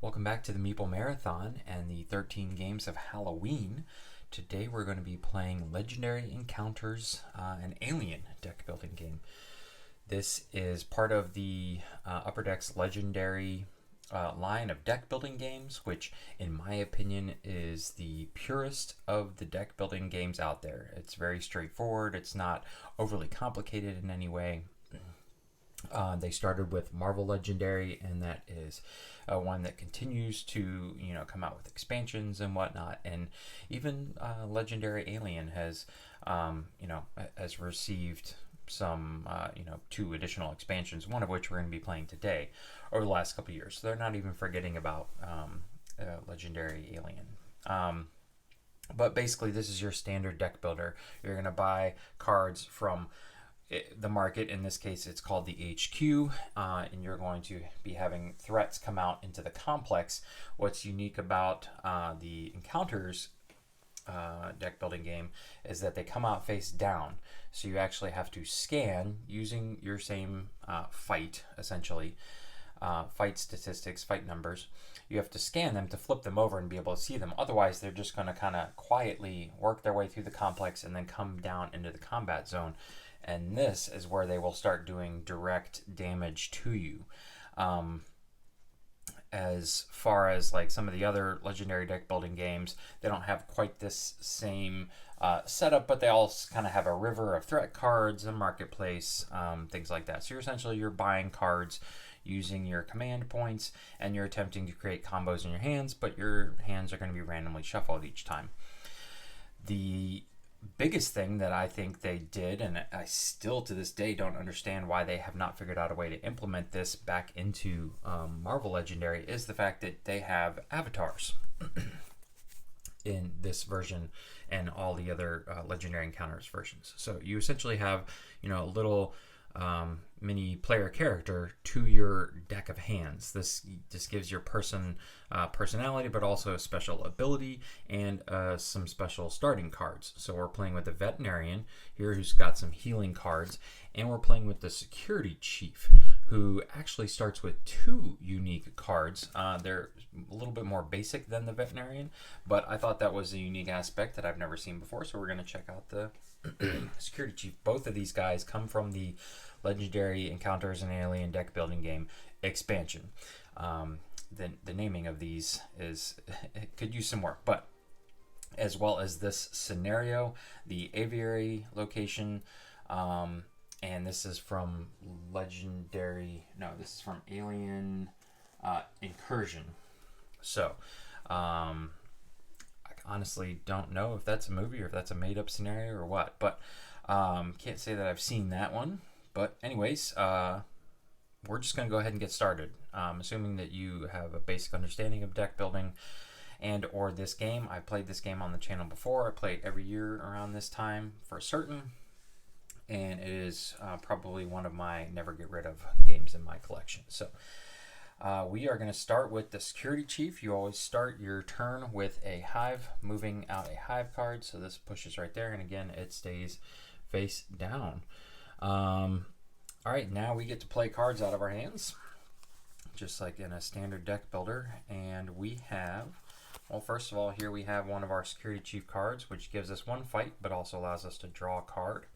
Welcome back to the Meeple Marathon and the 13 games of Halloween. Today we're going to be playing Legendary Encounters, an Alien deck building game. This is part of the Upper Deck's Legendary line of deck building games, which in my opinion is the purest of the deck building games out there. It's very straightforward. It's not overly complicated in any way. They started with Marvel Legendary, and that is one that continues to come out with expansions and whatnot. And even Legendary Alien has has received some 2 additional expansions, one of which we're going to be playing today over the last couple of years. So they're not even forgetting about Legendary Alien. But basically, this is your standard deck builder. You're going to buy cards from the market. In this case, it's called the HQ, and you're going to be having threats come out into the complex. What's unique about the Encounters deck building game is that they come out face down, so you actually have to scan using your same fight, essentially fight statistics, fight numbers. You have to scan them to flip them over and be able to see them. Otherwise, they're just going to kind of quietly work their way through the complex and then come down into the combat zone. And this is where they will start doing direct damage to you. As far as like some of the other legendary deck building games, they don't have quite this same setup, but they all kind of have a river of threat cards, a marketplace, things like that. So you're buying cards using your command points, and you're attempting to create combos in your hands, but your hands are going to be randomly shuffled each time. The biggest thing that I think they did, and I still to this day don't understand why they have not figured out a way to implement this back into Marvel Legendary, is the fact that they have avatars in this version and all the other Legendary Encounters versions. So you essentially have a little mini player character to your deck of hands. This gives your person personality, but also a special ability and some special starting cards. So we're playing with the Veterinarian here, who's got some healing cards, and we're playing with the Security Chief, who actually starts with 2 unique cards. They're a little bit more basic than the Veterinarian, but I thought that was a unique aspect that I've never seen before, so we're going to check out the Security Chief. Both of these guys come from the Legendary Encounters and Alien deck building game expansion. The naming of these it could use some work, but as well as this scenario, the aviary location, and this is from this is from Alien Incursion. So I honestly don't know if that's a movie or if that's a made-up scenario or what, but can't say that I've seen that one. But anyways, we're just going to go ahead and get started. Assuming that you have a basic understanding of deck building and or this game. I played this game on the channel before. I play it every year around this time for certain, and it is probably one of my never get rid of games in my collection. So we are going to start with the Security Chief. You always start your turn with a hive, moving out a hive card. So this pushes right there, and again, it stays face down. All right, now we get to play cards out of our hands, just like in a standard deck builder. And we have, well, first of all, here we have one of our Security Chief cards, which gives us 1 fight, but also allows us to draw a card.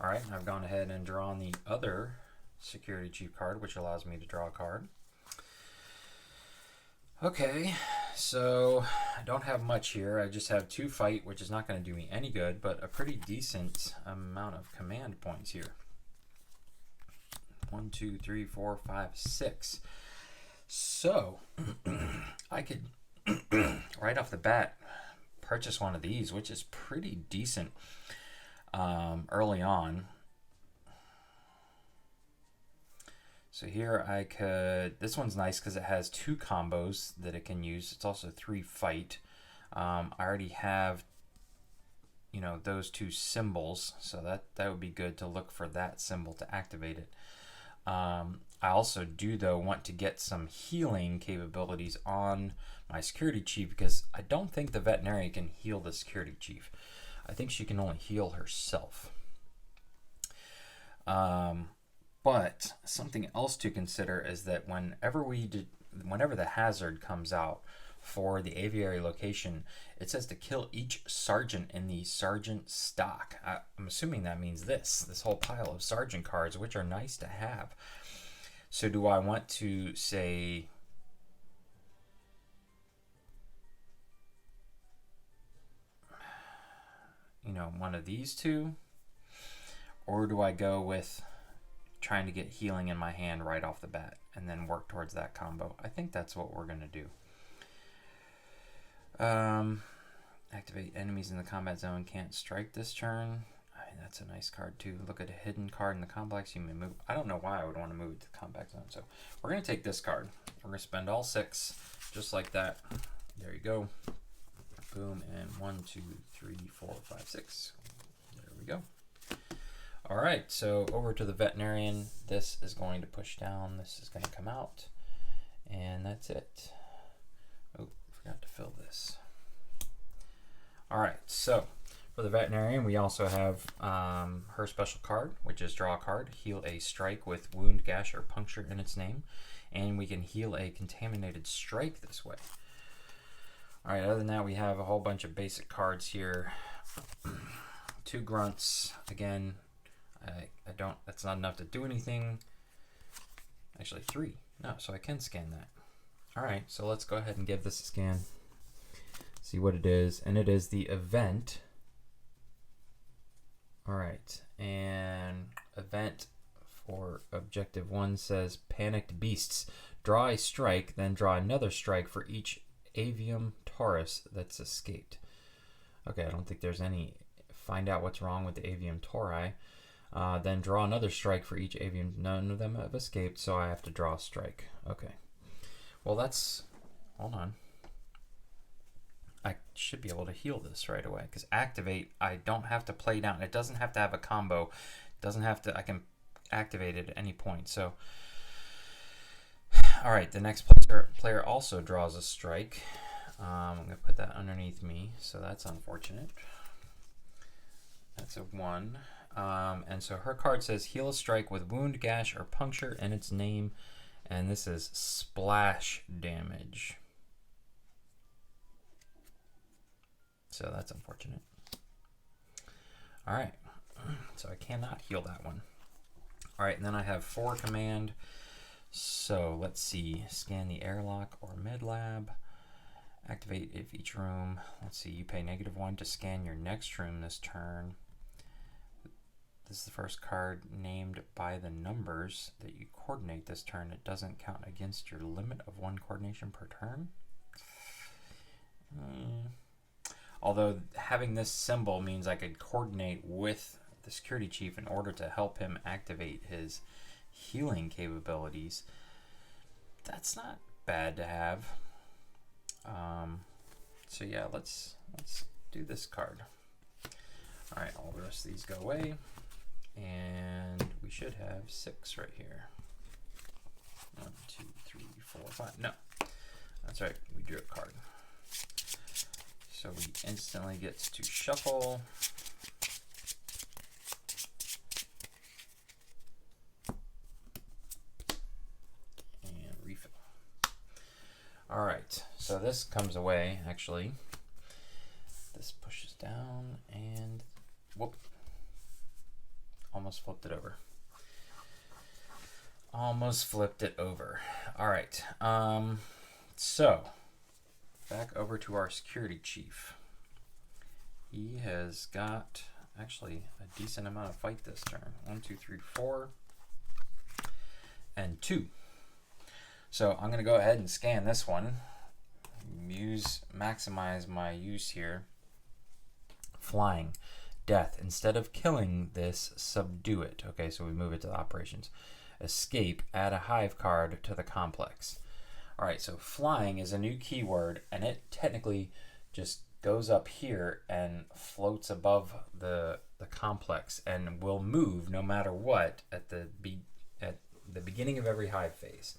All right, and I've gone ahead and drawn the other Security Chief card, which allows me to draw a card. Okay, so I don't have much here. I just have 2 fight, which is not going to do me any good, but a pretty decent amount of command points here. 1, 2, 3, 4, 5, 6. So I could right off the bat purchase one of these, which is pretty decent early on. So here I could, this one's nice because it has 2 combos that it can use. It's also 3 fight. I already have those 2 symbols, so that would be good to look for that symbol to activate it. I also do though want to get some healing capabilities on my Security Chief, because I don't think the Veterinarian can heal the Security Chief. I think she can only heal herself. But something else to consider is that whenever we whenever the hazard comes out for the aviary location, it says to kill each sergeant in the sergeant stock. I'm assuming that means this whole pile of sergeant cards, which are nice to have. So do I want to say, you know, one of these two? Or do I go with trying to get healing in my hand right off the bat and then work towards that combo? I think that's what we're going to do. Activate enemies in the combat zone can't strike this turn. I mean, that's a nice card too. Look at a hidden card in the complex. You may move. I don't know why I would want to move it to the combat zone. So we're going to take this card. We're going to spend all 6 just like that. There you go. Boom. And 1, 2, 3, 4, 5, 6. There we go. All right. So over to the veterinarian. This is going to push down. This is going to come out. And that's it. Oh, forgot to fill this. All right, so for the veterinarian, we also have her special card, which is draw a card, heal a strike with wound, gash, or puncture in its name, and we can heal a contaminated strike this way. All right, other than that, we have a whole bunch of basic cards here. 2 grunts. Again, I don't. That's not enough to do anything. Actually, 3. No, so I can scan that. All right, so let's go ahead and give this a scan. See what it is, and it is the event. All right, and event for objective 1 says panicked beasts. Draw a strike, then draw another strike for each avium taurus that's escaped. Okay, I don't think there's any. Find out what's wrong with the avium tauri. Then draw another strike for each avium. None of them have escaped, so I have to draw a strike. Okay. Well, that's. Hold on. I should be able to heal this right away because activate, I don't have to play down. It doesn't have to have a combo. It doesn't have to, I can activate it at any point. So, all right, the next player also draws a strike. I'm going to put that underneath me, so that's unfortunate. That's a 1. And so her card says heal a strike with wound, gash, or puncture in its name. And this is splash damage. So that's unfortunate. All right, so I cannot heal that one. All right, and then I have 4 command. So let's see, scan the airlock or med lab. Activate if each room, let's see, you pay -1 to scan your next room this turn. This is the first card named by the numbers that you coordinate this turn. It doesn't count against your limit of 1 coordination per turn. Although having this symbol means I could coordinate with the security chief in order to help him activate his healing capabilities. That's not bad to have. So yeah, let's do this card. All right, all the rest of these go away, and we should have 6 right here. 1, 2, 3, 4, 5. No, that's right. We drew a card. So we instantly get to shuffle. And refill. All right, so this comes away, actually. This pushes down and whoop. Almost flipped it over. Almost flipped it over. All right, so back over to our security chief. He has got actually a decent amount of fight this turn. 1, 2, 3, 4, and 2. So I'm gonna go ahead and scan this one. Maximize my use here. Flying, death. Instead of killing this, subdue it. Okay, so we move it to the operations. Escape, add a hive card to the complex. All right, so flying is a new keyword, and it technically just goes up here and floats above the complex and will move no matter what at the beginning of every hive phase.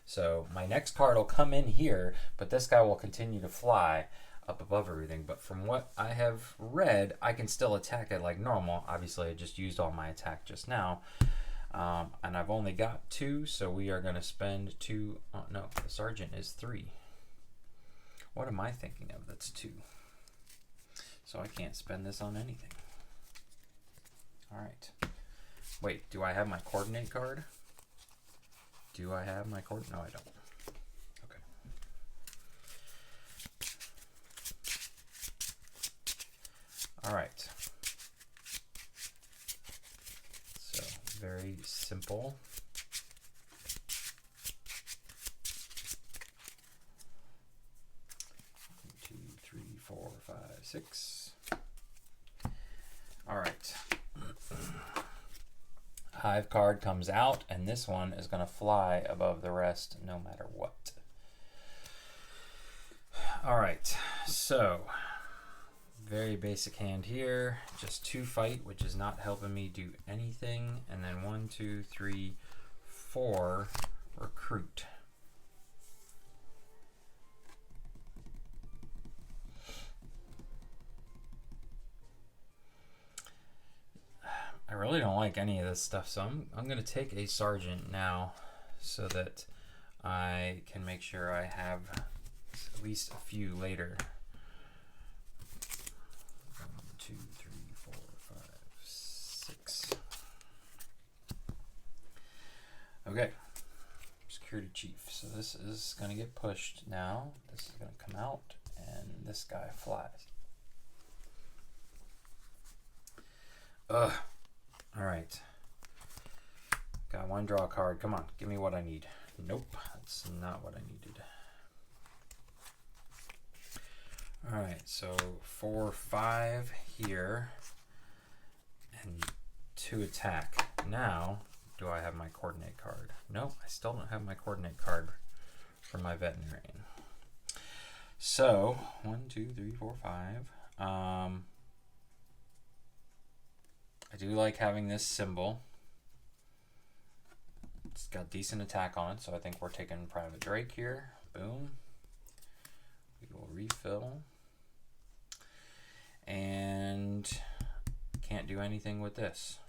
So my next card will come in here, but this guy will continue to fly up above everything. But from what I have read, I can still attack it like normal. Obviously, I just used all my attack just now. And I've only got 2, so we are going to spend 2. Oh, no, the sergeant is 3. What am I thinking of that's 2? So I can't spend this on anything. All right. Wait, do I have my coordinate card? Do I have my coordinate? No, I don't. Okay. All right. So very simple. Two, three, four, five, six. All right. Hive card comes out, and this one is going to fly above the rest no matter what. All right, so very basic hand here. Just 2 fight, which is not helping me do anything. And then 1, 2, 3, 4 recruit. I really don't like any of this stuff, so I'm going to take a sergeant now so that I can make sure I have at least a few later. 1, 2, 3, 4, 5, 6. Okay, security chief. So this is going to get pushed now. This is going to come out, and this guy flies. Ugh. All right. Got 1 draw card. Come on, give me what I need. Nope, that's not what I needed. All right, so 4, 5 here, and 2 attack. Now, do I have my coordinate card? Nope, I still don't have my coordinate card for my veterinarian. So 1, 2, 3, 4, 5. I do like having this symbol. It's got decent attack on it, so I think we're taking Private Drake here. Boom. We will refill. And can't do anything with this.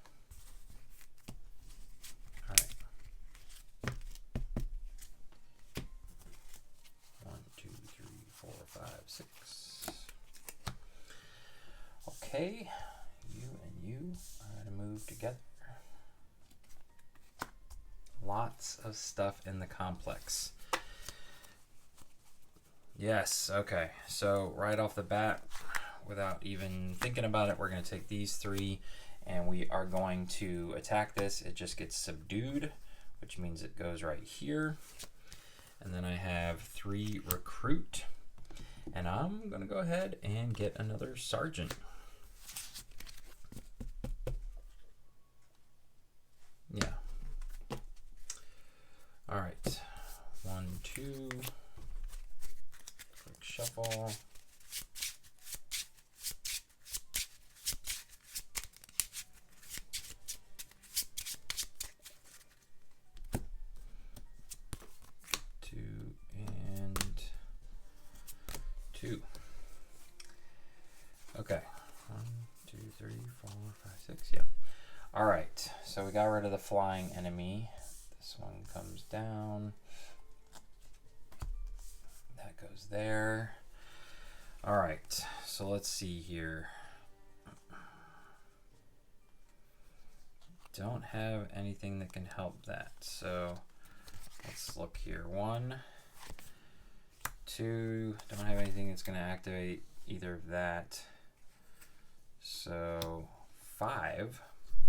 All right. 1, 2, 3, 4, 5, 6. Okay. You and you are going to move together. Lots of stuff in the complex. Yes, okay. So right off the bat, without even thinking about it, we're going to take these 3 and we are going to attack this. It just gets subdued, which means it goes right here. And then I have 3 recruit. And I'm going to go ahead and get another sergeant. Yeah. All right. 1, 2. Quick shuffle. Okay, 1, 2, 3, 4, 5, 6, yeah. All right, so we got rid of the flying enemy. This one comes down. That goes there. All right, so let's see here. Don't have anything that can help that, so let's look here. 1, 2, don't have anything that's going to activate either of that. So 5,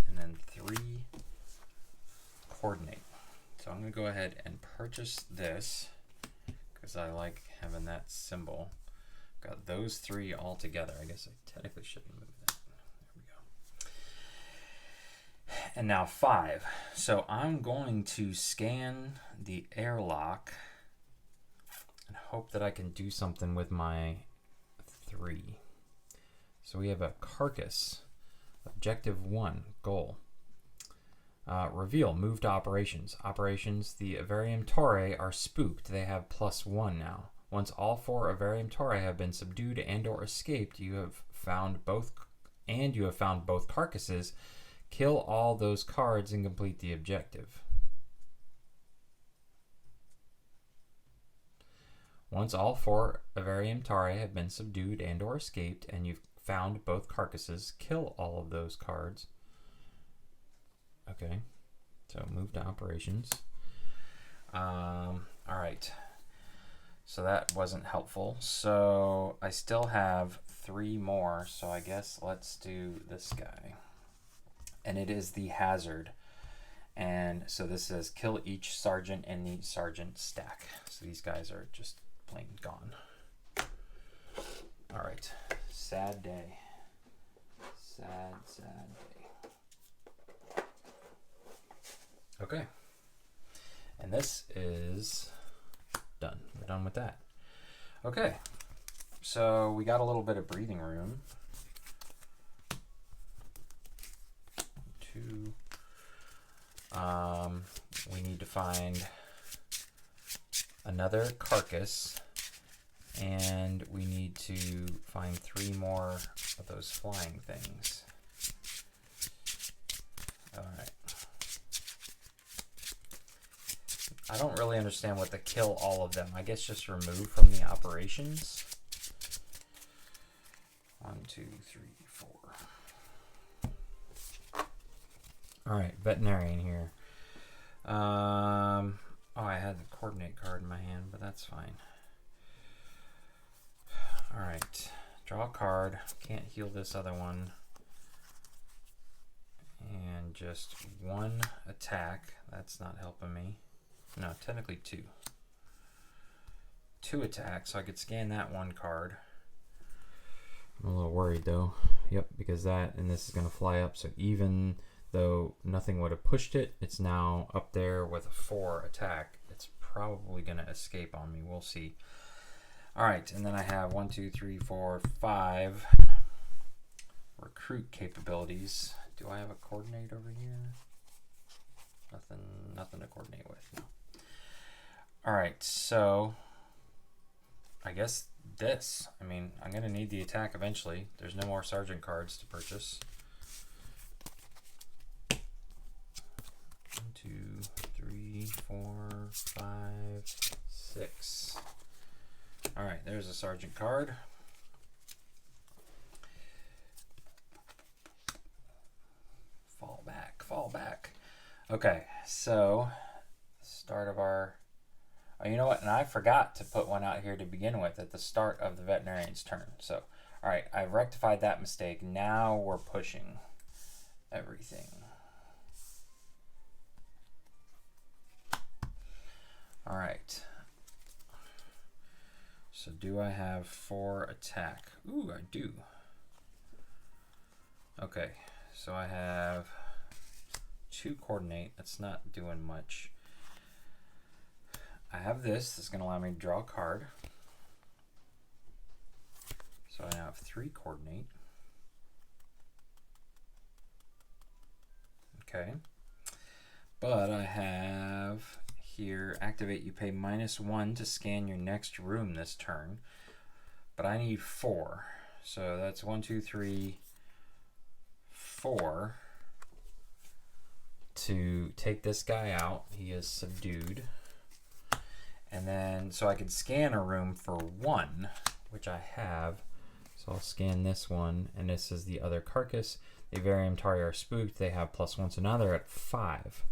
and then 3 coordinate. So I'm going to go ahead and purchase this because I like having that symbol. Got those 3 all together. I guess I technically shouldn't move that. There we go. And now 5. So I'm going to scan the airlock and hope that I can do something with my 3. So we have a carcass. Objective 1, goal. Reveal, move to operations. Operations, the Avarium Tauri are spooked. They have +1 now. Once all 4 Avarium Tauri have been subdued and or escaped, you have found both carcasses Kill all those cards and complete the objective. Once all 4 Avarium Tari have been subdued and or escaped, and you've found both carcasses, kill all of those cards. Okay, so move to operations. All right, so that wasn't helpful. So I still have 3 more, so I guess let's do this guy. And it is the hazard. And so this says kill each sergeant in the sergeant stack. So these guys are just plain gone. All right, sad day. Sad, sad day. Okay, and this is done. We're done with that. Okay, so we got a little bit of breathing room. 2. We need to find another carcass, and we need to find 3 more of those flying things. All right. I don't really understand what the kill all of them. I guess just remove from the operations. 1, 2, 3, 4. All right, veterinarian here. Oh, I had the coordinate card in my hand, but that's fine. All right, draw a card. Can't heal this other one. And just 1 attack. That's not helping me. No, technically 2. 2 attacks, so I could scan that 1 card. I'm a little worried though. Yep, because that and this is going to fly up, so even though nothing would have pushed it, it's now up there with a 4 attack. It's probably going to escape on me. We'll see. All right, and then I have 1, 2, 3, 4, 5 recruit capabilities. Do I have a coordinate over here? Nothing to coordinate with. No. All right, so I guess this. I mean, I'm going to need the attack eventually. There's no more sergeant cards to purchase. 1, 2, 3, 4, 5, 6. All right, there's a sergeant card. Fall back, fall back. Okay, so start of our... Oh, you know what? And I forgot to put one out here to begin with at the start of the veterinarian's turn. So, all right, I've rectified that mistake. Now we're pushing everything. All right. So do I have 4 attack? Ooh, I do. Okay, so I have 2 coordinate. That's not doing much. I have this. That's going to allow me to draw a card. So I now have 3 coordinate. Okay. But I have here, activate, you pay -1 to scan your next room this turn. But I need 4. So that's 1, 2, 3, 4 to take this guy out. He is subdued. And then, so I can scan a room for 1, which I have. So I'll scan this one, and this is the other carcass. The Avarium Tari are spooked. They have +1, so now they're at 5.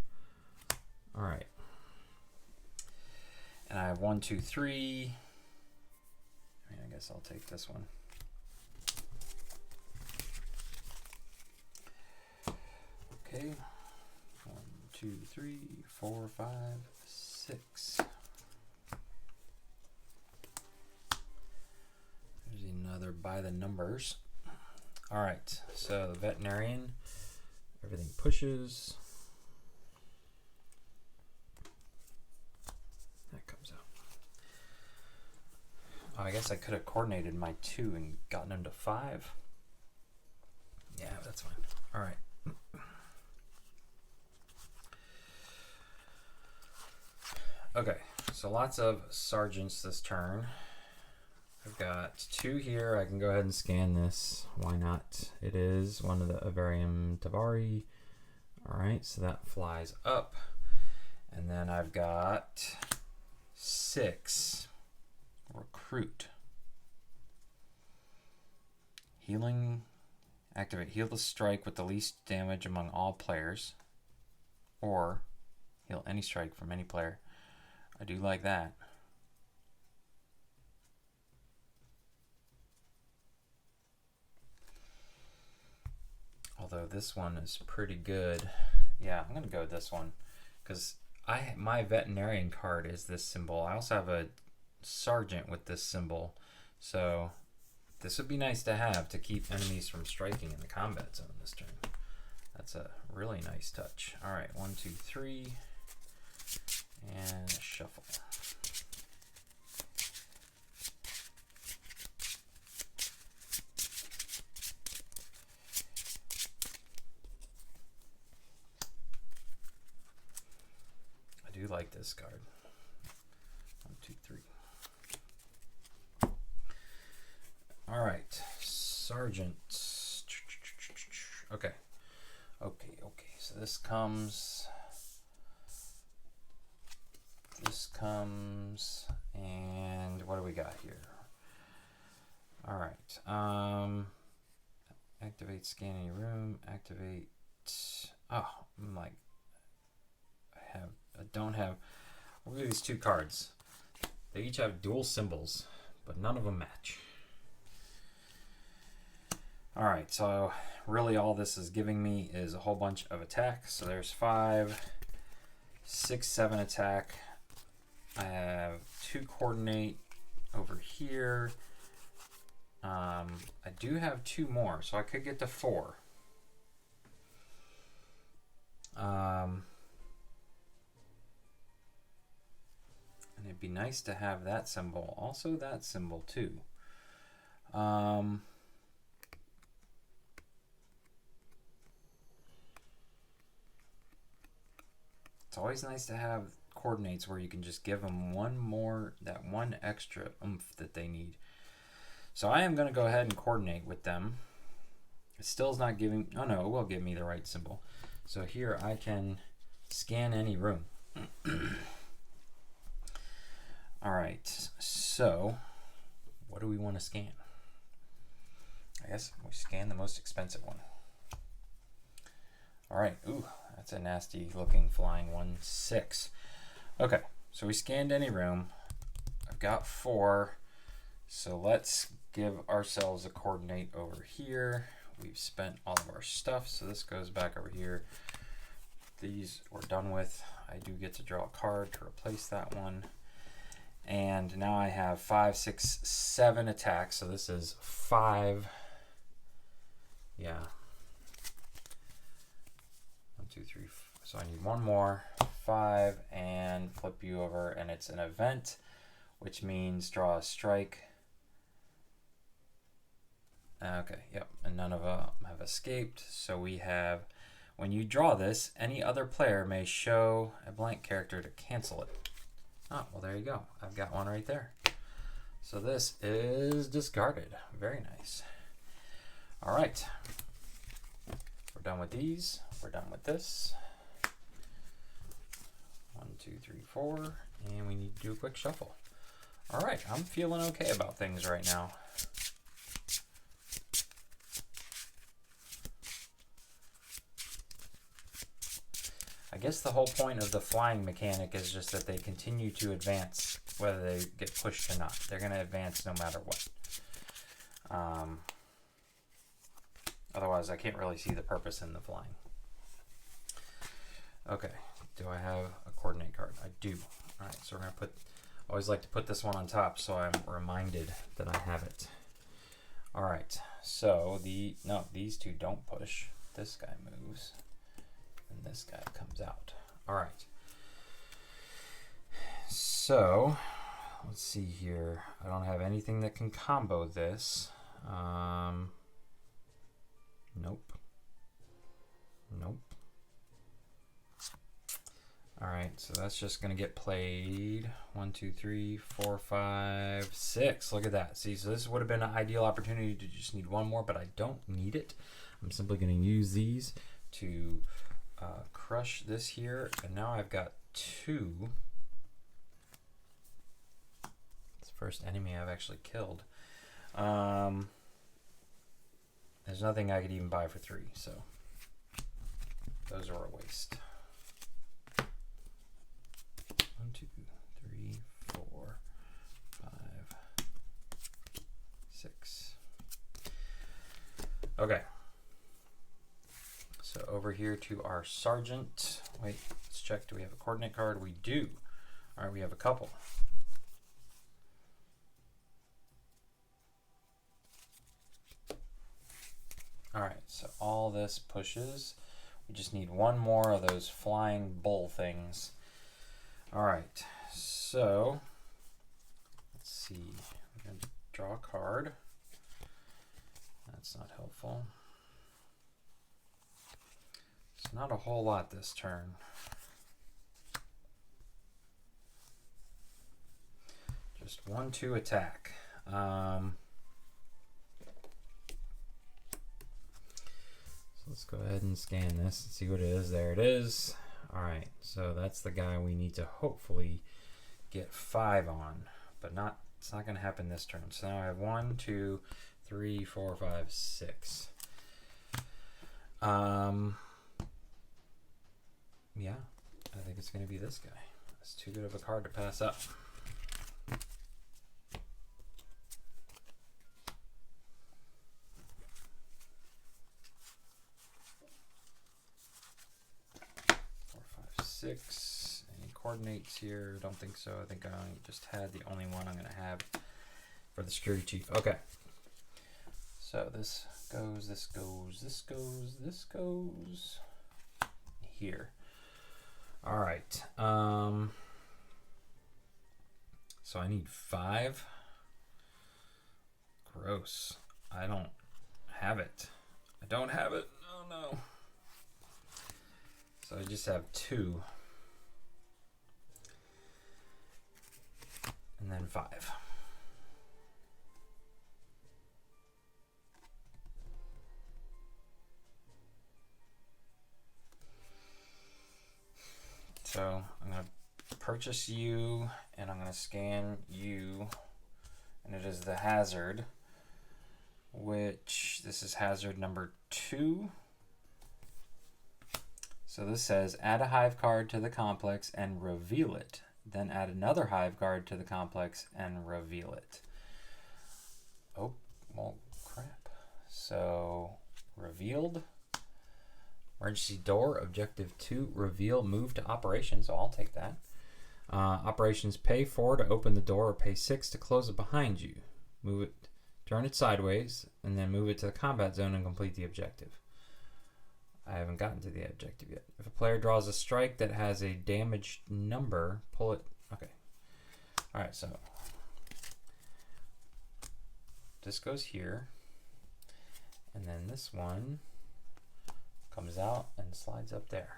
All right. And I have 1, 2, 3. I mean, I guess I'll take this one. Okay. 1, 2, 3, 4, 5, 6. There's another by the numbers. All right, so the veterinarian, everything pushes. That comes out. Oh, I guess I could have coordinated my 2 and gotten them to 5. Yeah, that's fine. All right. Okay, so lots of sergeants this turn. I've got 2 here. I can go ahead and scan this. Why not? It is one of the Avarium Tavari. All right, so that flies up. And then I've got 6 recruit. Healing, activate heal the strike with the least damage among all players, or heal any strike from any player. I do like that. Although this one is pretty good. Yeah, I'm gonna go with this one because my veterinarian card is this symbol. I also have a sergeant with this symbol, so this would be nice to have to keep enemies from striking in the combat zone this turn. That's a really nice touch. All right, 1, 2, 3, and shuffle. I do like this card. 1, 2, 3. All right, Sergeant. Okay. So this comes, and what do we got here? All right. Activate scan any room. Activate. Oh, I'm like, I don't have. Look at these 2 cards. They each have dual symbols, but none of them match. All right, so really all this is giving me is a whole bunch of attack. So there's 5, 6, 7 attack. I have 2 coordinate over here. I do have 2 more, so I could get to 4. And it'd be nice to have that symbol, also that symbol too. It's always nice to have coordinates where you can just give them that one extra oomph that they need. So I am going to go ahead and coordinate with them. It still is not giving, oh no, it will give me the right symbol. So here I can scan any room. All right, so what do we want to scan? I guess we scan the most expensive one. All right, ooh, that's a nasty looking flying 1/6. Okay, so we scanned any room. I've got 4, so let's give ourselves a coordinate over here. We've spent all of our stuff, so this goes back over here. These we're done with. I do get to draw a card to replace that one. And now I have 5, 6, 7 attacks, so this is 5. Yeah. 1, 2, 3, 4. So I need 1 more, 5, and flip you over, and it's an event, which means draw a strike. Okay, yep, and none of them have escaped. So we have, when you draw this, any other player may show a blank character to cancel it. Oh, well, there you go. I've got one right there. So this is discarded. Very nice. All right. We're done with these. We're done with this. 1, 2, 3, 4. And we need to do a quick shuffle. All right. I'm feeling okay about things right now. I guess the whole point of the flying mechanic is just that they continue to advance whether they get pushed or not. They're going to advance no matter what. Otherwise, I can't really see the purpose in the flying. Okay, do I have a coordinate card? I do. All right, so we're going to always like to put this one on top so I'm reminded that I have it. All right, so these 2 don't push. This guy moves. And this guy comes out. All right. So let's see here. I don't have anything that can combo this. Nope. All right, so that's just gonna get played. 1, 2, 3, 4, 5, 6. Look at that. See, so this would have been an ideal opportunity to just need 1 more, but I don't need it. I'm simply gonna use these to crush this here, and now I've got 2. It's the first enemy I've actually killed. There's nothing I could even buy for 3, so those are a waste. 1, 2, 3, 4, 5, 6. Okay. So over here to our sergeant. Wait, let's check. Do we have a coordinate card? We do. All right, we have a couple. All right, so all this pushes. We just need one more of those flying bull things. All right, so let's see. We're going to draw a card. That's not helpful. It's not a whole lot this turn. Just 1-2 attack. So let's go ahead and scan this and see what it is. There it is. All right, so that's the guy we need to hopefully get 5 on, but it's not going to happen this turn. So now I have 1, 2, 3, 4, 5, 6. Yeah, I think it's going to be this guy. It's too good of a card to pass up. Six. Any coordinates here? Don't think so. I think I just had the only one I'm going to have for the security chief. Okay. So this goes, this goes, this goes, this goes here. All right. So I need 5. Gross. I don't have it. I don't have it. Oh no. So I just have 2. And then 5. So I'm going to purchase you, and I'm going to scan you, and it is the hazard, which this is hazard number 2. So this says add a hive card to the complex and reveal it. Then add another hive card to the complex and reveal it. Oh, well, crap. So revealed. Emergency door, objective 2, reveal, move to operations. So I'll take that. Operations, pay 4 to open the door or pay 6 to close it behind you. Move it, turn it sideways, and then move it to the combat zone and complete the objective. I haven't gotten to the objective yet. If a player draws a strike that has a damaged number, pull it. Okay. All right, so this goes here, and then this one comes out and slides up there.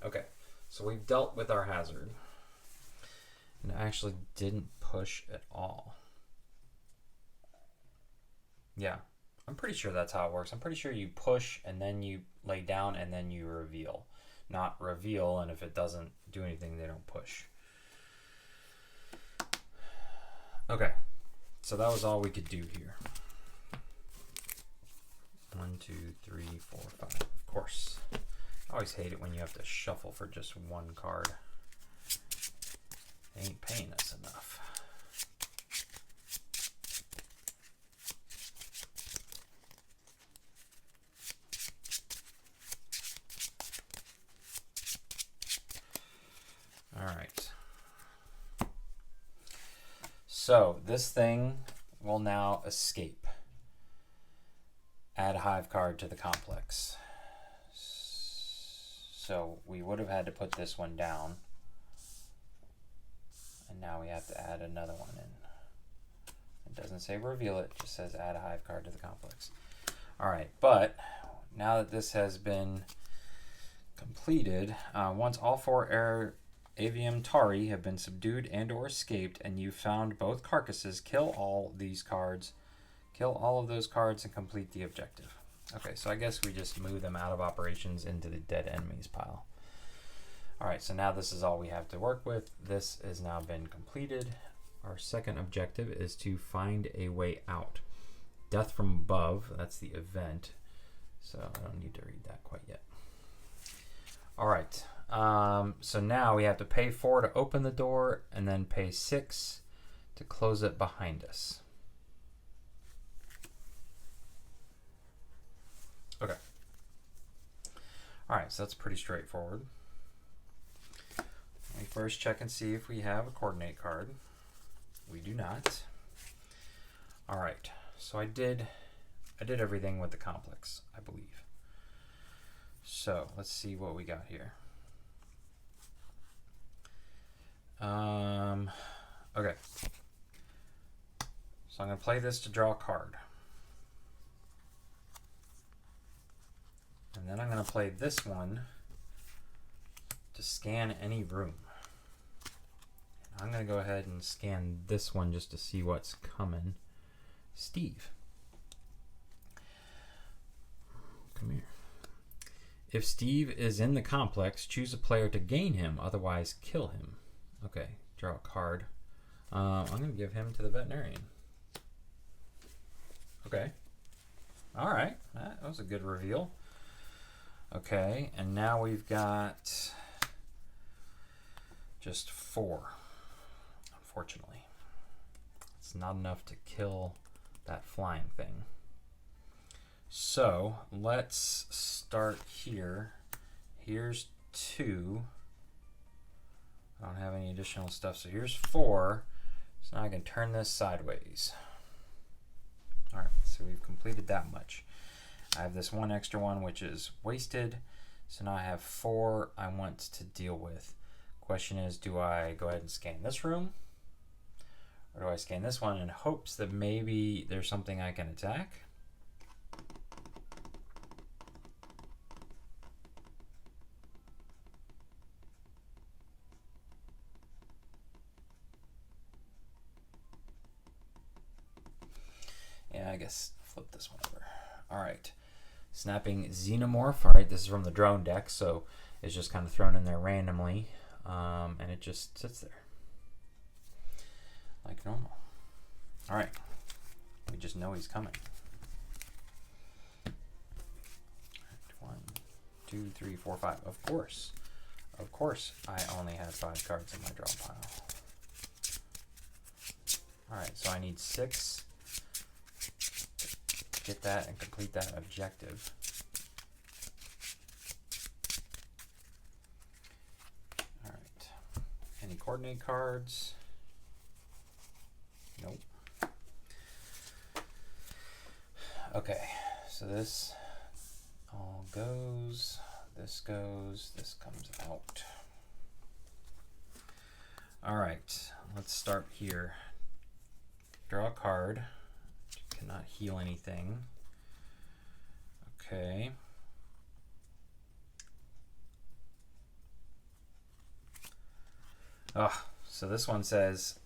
Okay, so we've dealt with our hazard, and it actually didn't push at all. Yeah, I'm pretty sure that's how it works. I'm pretty sure you push and then you lay down and then you reveal, not reveal, and if it doesn't do anything, they don't push. Okay, so that was all we could do here. 1, 2, 3, 4, 5. Of course. I always hate it when you have to shuffle for just one card. They ain't paying us enough. All right. So this thing will now escape. Add a hive card to the complex. So we would have had to put this one down. And now we have to add another one in. It doesn't say reveal it, just says add a hive card to the complex. All right, but now that this has been completed, once all 4 Avium Tari have been subdued and or escaped, and you found both carcasses, kill all these cards. Kill all of those cards and complete the objective. Okay, so I guess we just move them out of operations into the dead enemies pile. All right, so now this is all we have to work with. This has now been completed. Our second objective is to find a way out. Death from above, that's the event. So I don't need to read that quite yet. All right, so now we have to pay 4 to open the door and then pay 6 to close it behind us. Okay. All right, so that's pretty straightforward. Let me first check and see if we have a coordinate card. We do not. All right, so I did everything with the complex, I believe. So let's see what we got here. Okay. So I'm going to play this to draw a card. And then I'm going to play this one to scan any room. And I'm going to go ahead and scan this one just to see what's coming. Steve. Come here. If Steve is in the complex, choose a player to gain him, otherwise kill him. Okay, draw a card. I'm going to give him to the veterinarian. Okay. All right, that was a good reveal. Okay, and now we've got just 4, unfortunately. It's not enough to kill that flying thing. So let's start here. Here's 2. I don't have any additional stuff, so here's 4. So now I can turn this sideways. All right, so we've completed that much. I have this one extra one, which is wasted. So now I have 4 I want to deal with. Question is, do I go ahead and scan this room? Or do I scan this one in hopes that maybe there's something I can attack? Yeah, I guess flip this one over. All right. Snapping Xenomorph. All right, this is from the drone deck, so it's just kind of thrown in there randomly, and it just sits there like normal. All right, we just know he's coming. All right, 1, 2, 3, 4, 5. Of course, I only have 5 cards in my draw pile. All right, so I need 6. Get that and complete that objective. All right. Any coordinate cards? Nope. Okay, so this all goes, this goes, this comes out. All right, let's start here. Draw a card. Cannot heal anything. Okay. So this one says,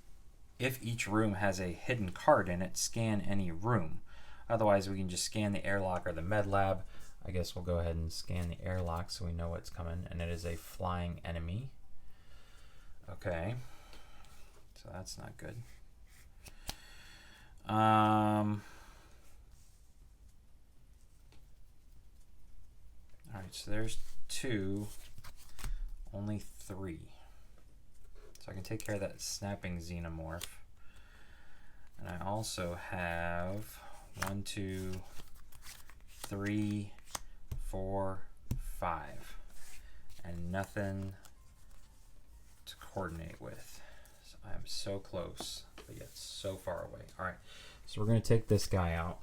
if each room has a hidden card in it, scan any room. Otherwise, we can just scan the airlock or the med lab. I guess we'll go ahead and scan the airlock so we know what's coming, and it is a flying enemy. Okay. So that's not good. All right, so there's 2, only 3. So I can take care of that snapping Xenomorph. And I also have 1, 2, 3, 4, 5, and nothing to coordinate with. So I'm so close, but yet so far away. All right, so we're going to take this guy out.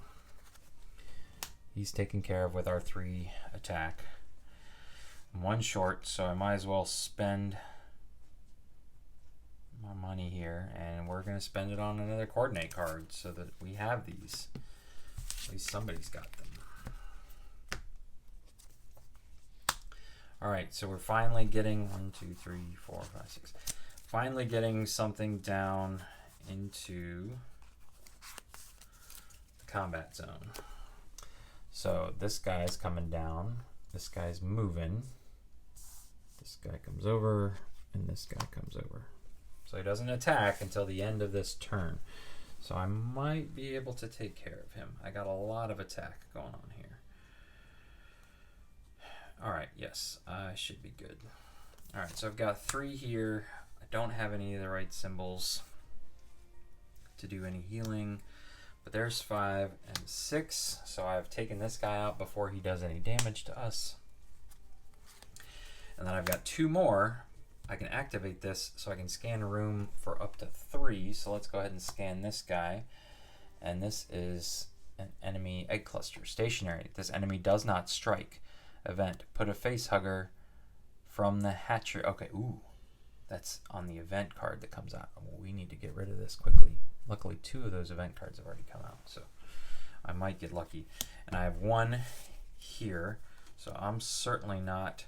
He's taken care of with our 3 attack. I'm 1 short, so I might as well spend my money here, and we're going to spend it on another coordinate card so that we have these. At least somebody's got them. All right, so we're finally getting 1, 2, 3, 4, 5, 6. Finally getting something down into the combat zone. So this guy's coming down. This guy's moving. This guy comes over, and this guy comes over. So he doesn't attack until the end of this turn. So I might be able to take care of him. I got a lot of attack going on here. Alright, yes, I should be good. Alright, so I've got 3 here. I don't have any of the right symbols to do any healing. But there's 5 and 6. So I've taken this guy out before he does any damage to us. And then I've got 2 more. I can activate this so I can scan a room for up to 3. So let's go ahead and scan this guy. And this is an enemy egg cluster. Stationary. This enemy does not strike. Event. Put a face hugger from the hatchery. Okay, ooh. That's on the event card that comes out. Well, we need to get rid of this quickly. Luckily, 2 of those event cards have already come out. So I might get lucky. And I have 1 here. So I'm certainly not...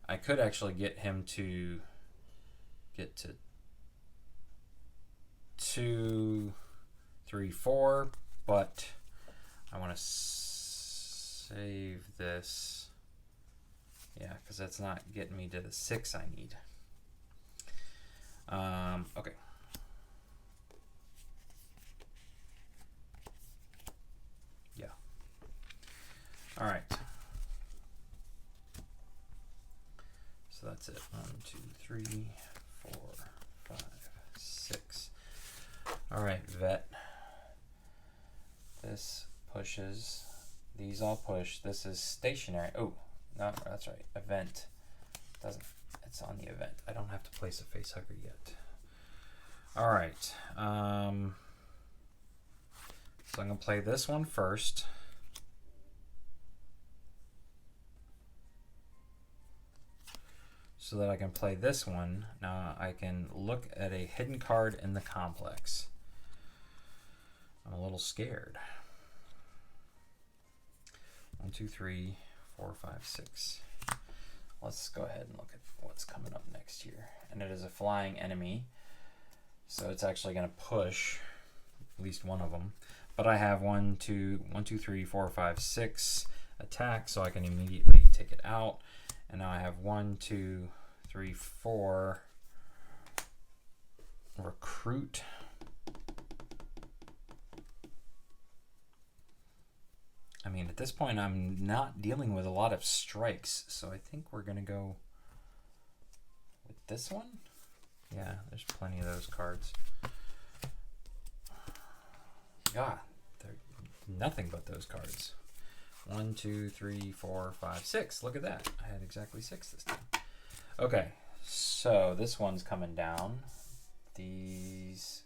I could actually get him to get to 2, 3, 4, but I want to save this. Yeah, because that's not getting me to the 6 I need. Okay. Yeah. All right. So that's it. 1, 2, 3, 4, 5, 6. All right, vet. This pushes. These all push. This is stationary. Oh, no, that's right. Event. Doesn't. It's on the event. I don't have to place a face hugger yet. All right. So I'm gonna play this one first. So that I can play this one. Now I can look at a hidden card in the complex. I'm a little scared. 1, 2, 3, 4, 5, 6. Let's go ahead and look at what's coming up next here. And it is a flying enemy. So it's actually going to push at least one of them. But I have 1, 2, 3, 4, 5, 6 attack, so I can immediately take it out. And now I have 1, 2, 3, 4 recruit. I mean, at this point, I'm not dealing with a lot of strikes, so I think we're going to go with this one. Yeah, there's plenty of those cards. God, they're nothing but those cards. 1, 2, 3, 4, 5, 6. Look at that. I had exactly 6 this time. Okay, so this one's coming down. These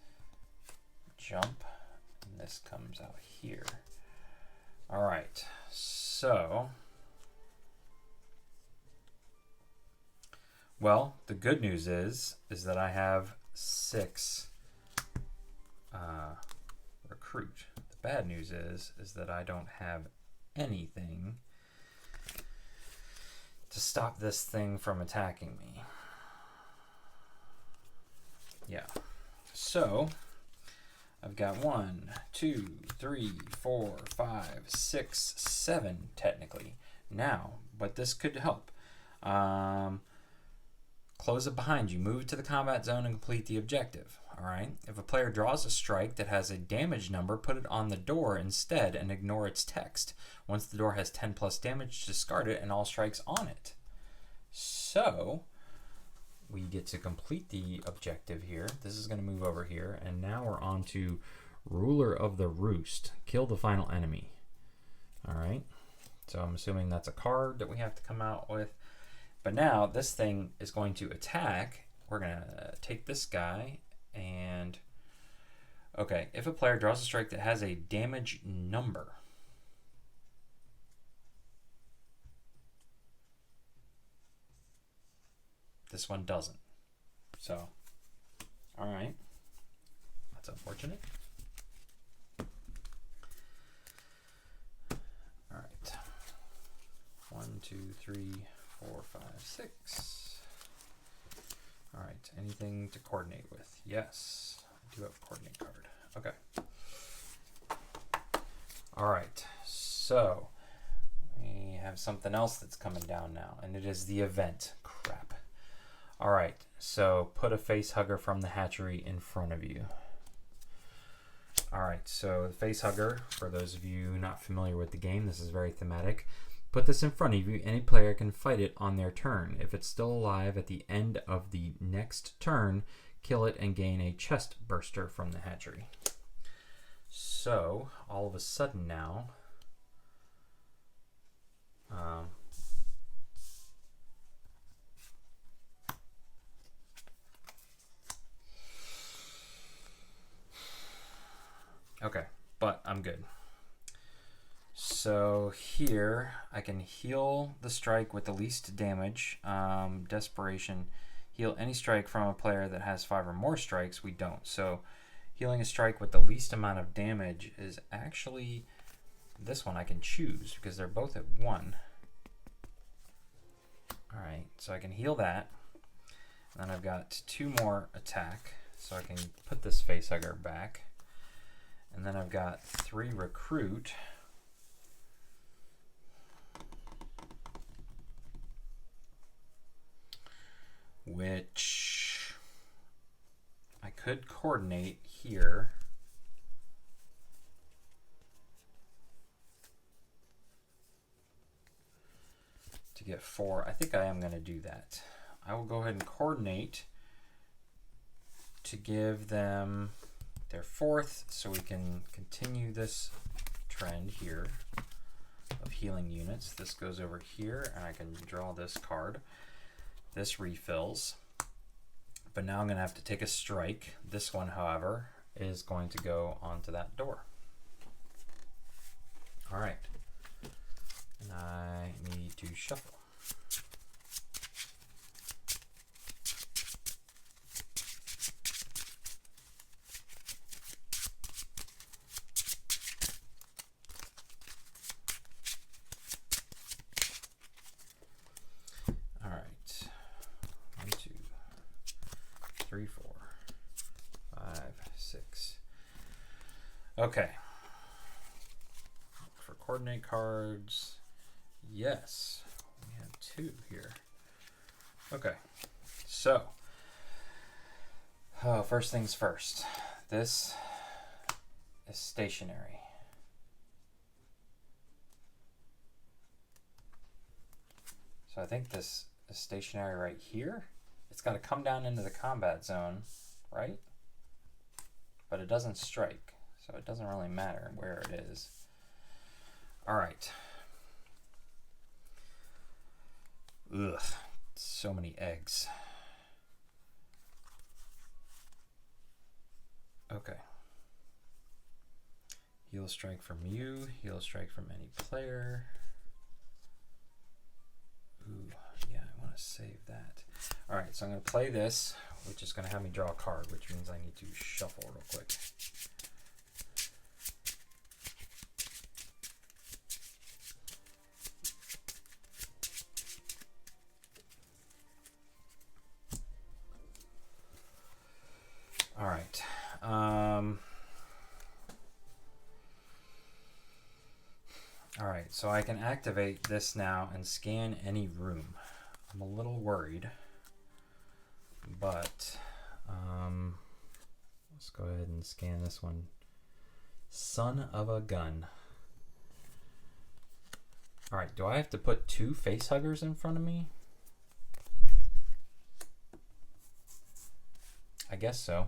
jump, and this comes out here. All right, so, well, the good news is that I have 6 recruit. The bad news is that I don't have anything to stop this thing from attacking me. Yeah, so I've got 1, 2, 3, 4, 5, 6, 7 technically now, but this could help. Close it behind you, move it to the combat zone and complete the objective. All right. If a player draws a strike that has a damage number, put it on the door instead and ignore its text. Once the door has 10 plus damage, discard it and all strikes on it. So we get to complete the objective here. This is going to move over here, and now we're on to Ruler of the Roost. Kill the final enemy. All right. So I'm assuming that's a card that we have to come out with. But now this thing is going to attack. We're going to take this guy and... Okay, if a player draws a strike that has a damage number, this one doesn't. So, all right. That's unfortunate. All right. 1, 2, 3, 4, 5, 6. All right. Anything to coordinate with? Yes. I do have a coordinate card. Okay. All right. So, have something else that's coming down now, and it is the event. Crap. All right, so put a face hugger from the hatchery in front of you. All right, so the face hugger, for those of you not familiar with the game, this is very thematic. Put this in front of you. Any player can fight it on their turn. If it's still alive at the end of the next turn, kill it and gain a chest burster from the hatchery. So, all of a sudden now, okay, but I'm good. So here I can heal the strike with the least damage. Desperation, heal any strike from a player that has 5 or more strikes. We don't. So healing a strike with the least amount of damage is actually this one I can choose because they're both at 1. Alright, so I can heal that. And then I've got 2 more attack, so I can put this facehugger back. And then I've got 3 recruit. Which I could coordinate here. To get 4. I think I am going to do that. I will go ahead and coordinate to give them their 4th so we can continue this trend here of healing units. This goes over here and I can draw this card. This refills, but now I'm going to have to take a strike. This one, however, is going to go onto that door. All right, and I need to shuffle. All right. 1, 2, 3, 4, 5, 6. Okay. Look for coordinate cards. Yes, we have 2 here. Okay, so first things first. This is stationary. So I think this is stationary right here. It's got to come down into the combat zone, right? But it doesn't strike, so it doesn't really matter where it is. All right. Ugh, so many eggs. Okay. Heal strike from you, heal strike from any player. Ooh, yeah, I want to save that. All right, so I'm going to play this, which is going to have me draw a card, which means I need to shuffle real quick. All right. All right, so I can activate this now and scan any room. I'm a little worried, but let's go ahead and scan this one. Son of a gun. All right, do I have to put 2 facehuggers in front of me? I guess so.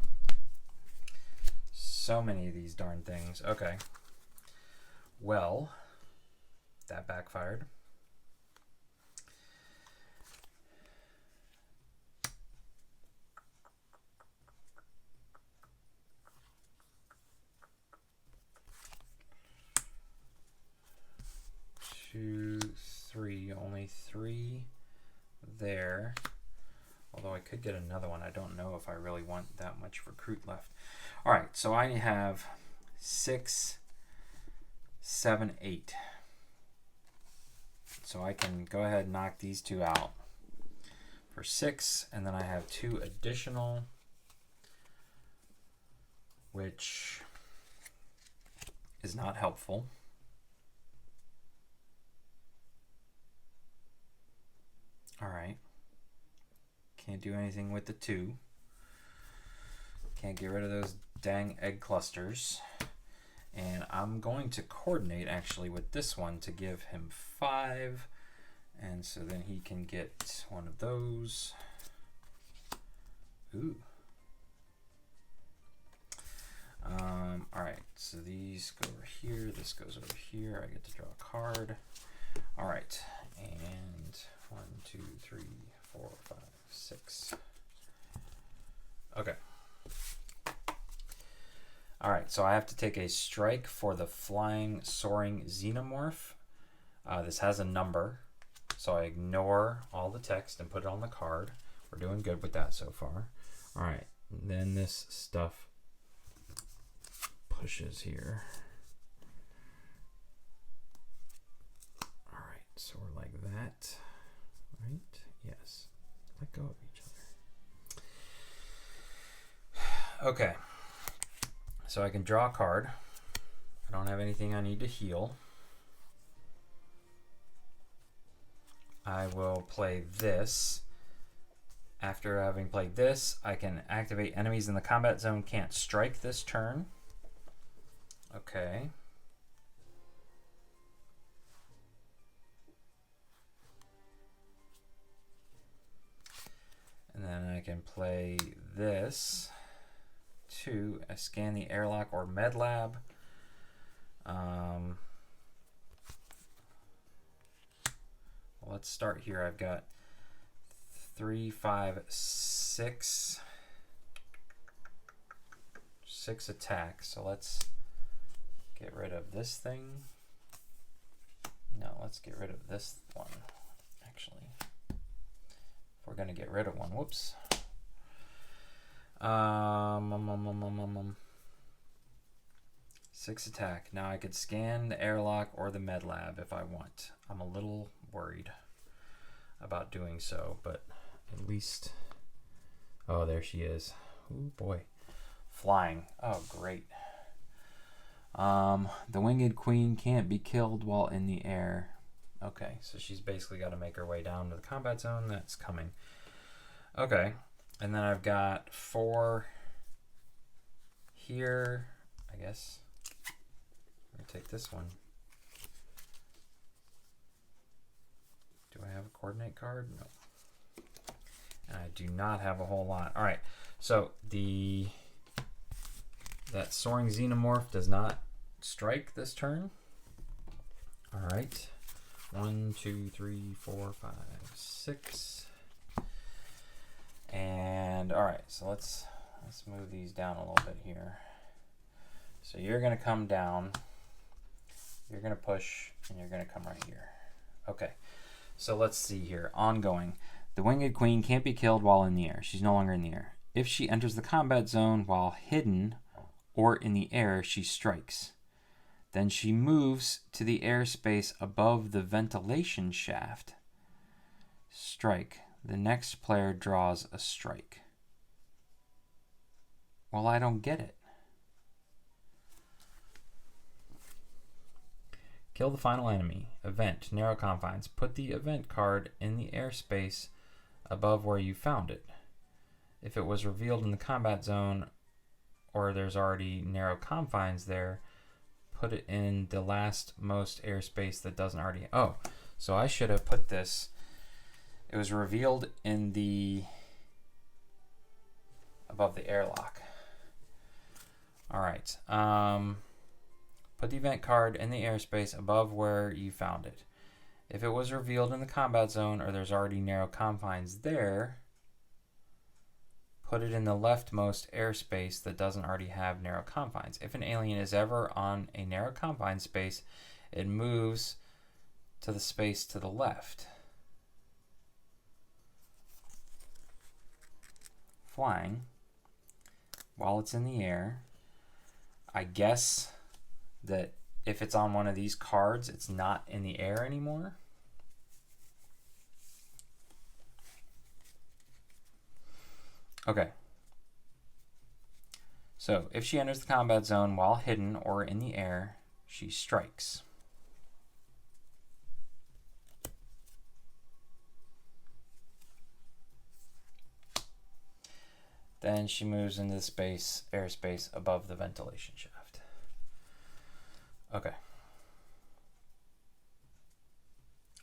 So many of these darn things. Okay. Well, that backfired. Two, 3, only 3 there. Although I could get another one. I don't know if I really want that much recruit left. All right, so I have 6, 7, 8. So I can go ahead and knock these 2 out for 6, and then I have 2 additional, which is not helpful. Can't do anything with the 2. Can't get rid of those dang egg clusters. And I'm going to coordinate actually with this one to give him 5. And so then he can get one of those. Ooh. Alright, so these go over here, this goes over here, I get to draw a card. Alright, and 1, 2, 3, 4, 5, 6. Okay. Alright, so I have to take a strike for the flying, soaring Xenomorph. This has a number, so I ignore all the text and put it on the card. We're doing good with that so far. Alright, then this stuff pushes here. Alright, so we're like that. Right? Yes. Let go of each other. Okay. So I can draw a card. I don't have anything I need to heal. I will play this. After having played this, I can activate enemies in the combat zone can't strike this turn. Okay. And then I can play this. 2, I scan the airlock or med lab. Well, let's start here. I've got 3, 5, 6 attack. So let's get rid of this thing. No, let's get rid of this one, actually. If we're going to get rid of one. Whoops. 6 attack. Now I could scan the airlock or the med lab if I want. I'm a little worried about doing so, but at least... Oh, there she is. Oh boy. Flying. Oh, great. The winged queen can't be killed while in the air. Okay, so she's basically got to make her way down to the combat zone. That's coming. Okay. And then I've got 4 here, I guess. I'm going to take this one. Do I have a coordinate card? No. And I do not have a whole lot. All right, so that soaring Xenomorph does not strike this turn. All right. 1, 2, 3, 4, 5, 6. And all right, so let's move these down a little bit here. So you're gonna come down, you're gonna push, and you're gonna come right here. Okay, so let's see here. Ongoing. The winged queen can't be killed while in the air. She's no longer in the air. If she enters the combat zone while hidden or in the air, she strikes. Then she moves to the airspace above the ventilation shaft. Strike. The next player draws a strike. Well, I don't get it. Kill the final enemy. Event. Narrow confines. Put the event card in the airspace above where you found it. If it was revealed in the combat zone or there's already narrow confines there, put it in the last most airspace that doesn't already... Oh, so I should have put this... It was revealed in the above the airlock. All right. Put the event card in the airspace above where you found it. If it was revealed in the combat zone or there's already narrow confines there, put it in the leftmost airspace that doesn't already have narrow confines. If an alien is ever on a narrow confine space, it moves to the space to the left. Flying while it's in the air. I guess that if it's on one of these cards, it's not in the air anymore. Okay. So if she enters the combat zone while hidden or in the air, she strikes. Then she moves into the airspace above the ventilation shaft. Okay.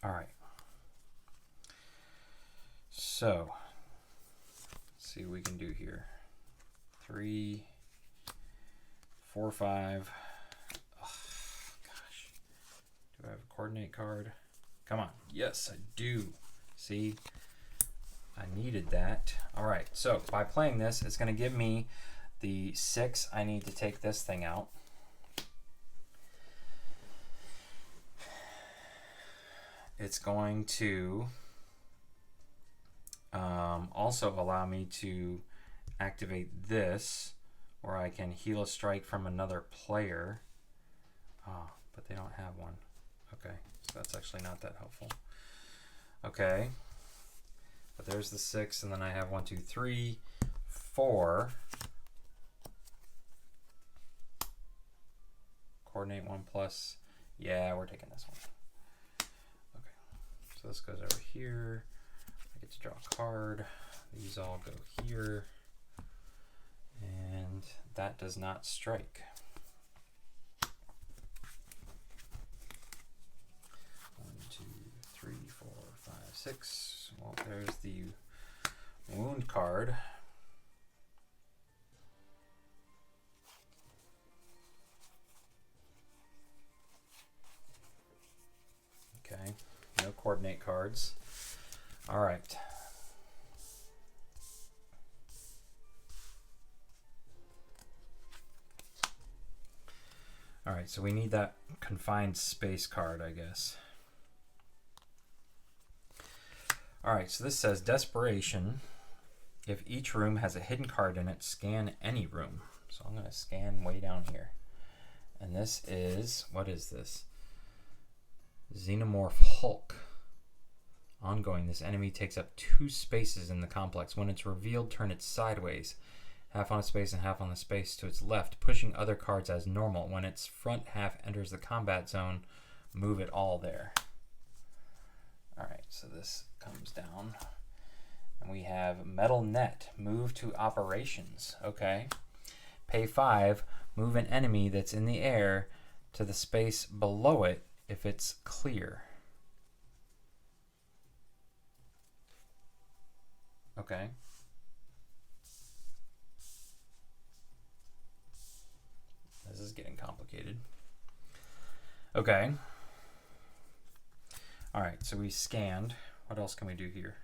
All right. So, let's see what we can do here. 3, 4, 5. Oh, gosh. Do I have a coordinate card? Come on. Yes, I do. See? I needed that. All right. So, by playing this, it's going to give me the 6. I need to take this thing out. It's going to also allow me to activate this, or I can heal a strike from another player. Oh, but they don't have one. Okay, so that's actually not that helpful. Okay, but there's the 6, and then I have 1, 2, 3, 4. Coordinate 1 plus. Yeah, we're taking this one. Okay, so this goes over here. I get to draw a card. These all go here. And that does not strike. 1, 2, 3, 4, 5, 6. Well, there's the wound card. Okay, no coordinate cards. All right. All right, so we need that confined space card, I guess. All right, so this says Desperation. If each room has a hidden card in it, scan any room. So I'm going to scan way down here. And this is, what is this? Xenomorph Hulk. Ongoing, this enemy takes up 2 spaces in the complex. When it's revealed, turn it sideways. Half on a space and half on the space to its left, pushing other cards as normal. When its front half enters the combat zone, move it all there. Alright, so this comes down. And we have Metal Net, move to operations. Okay. Pay 5, move an enemy that's in the air to the space below it if it's clear. Okay. This is getting complicated. Okay. All right, so we scanned. What else can we do here?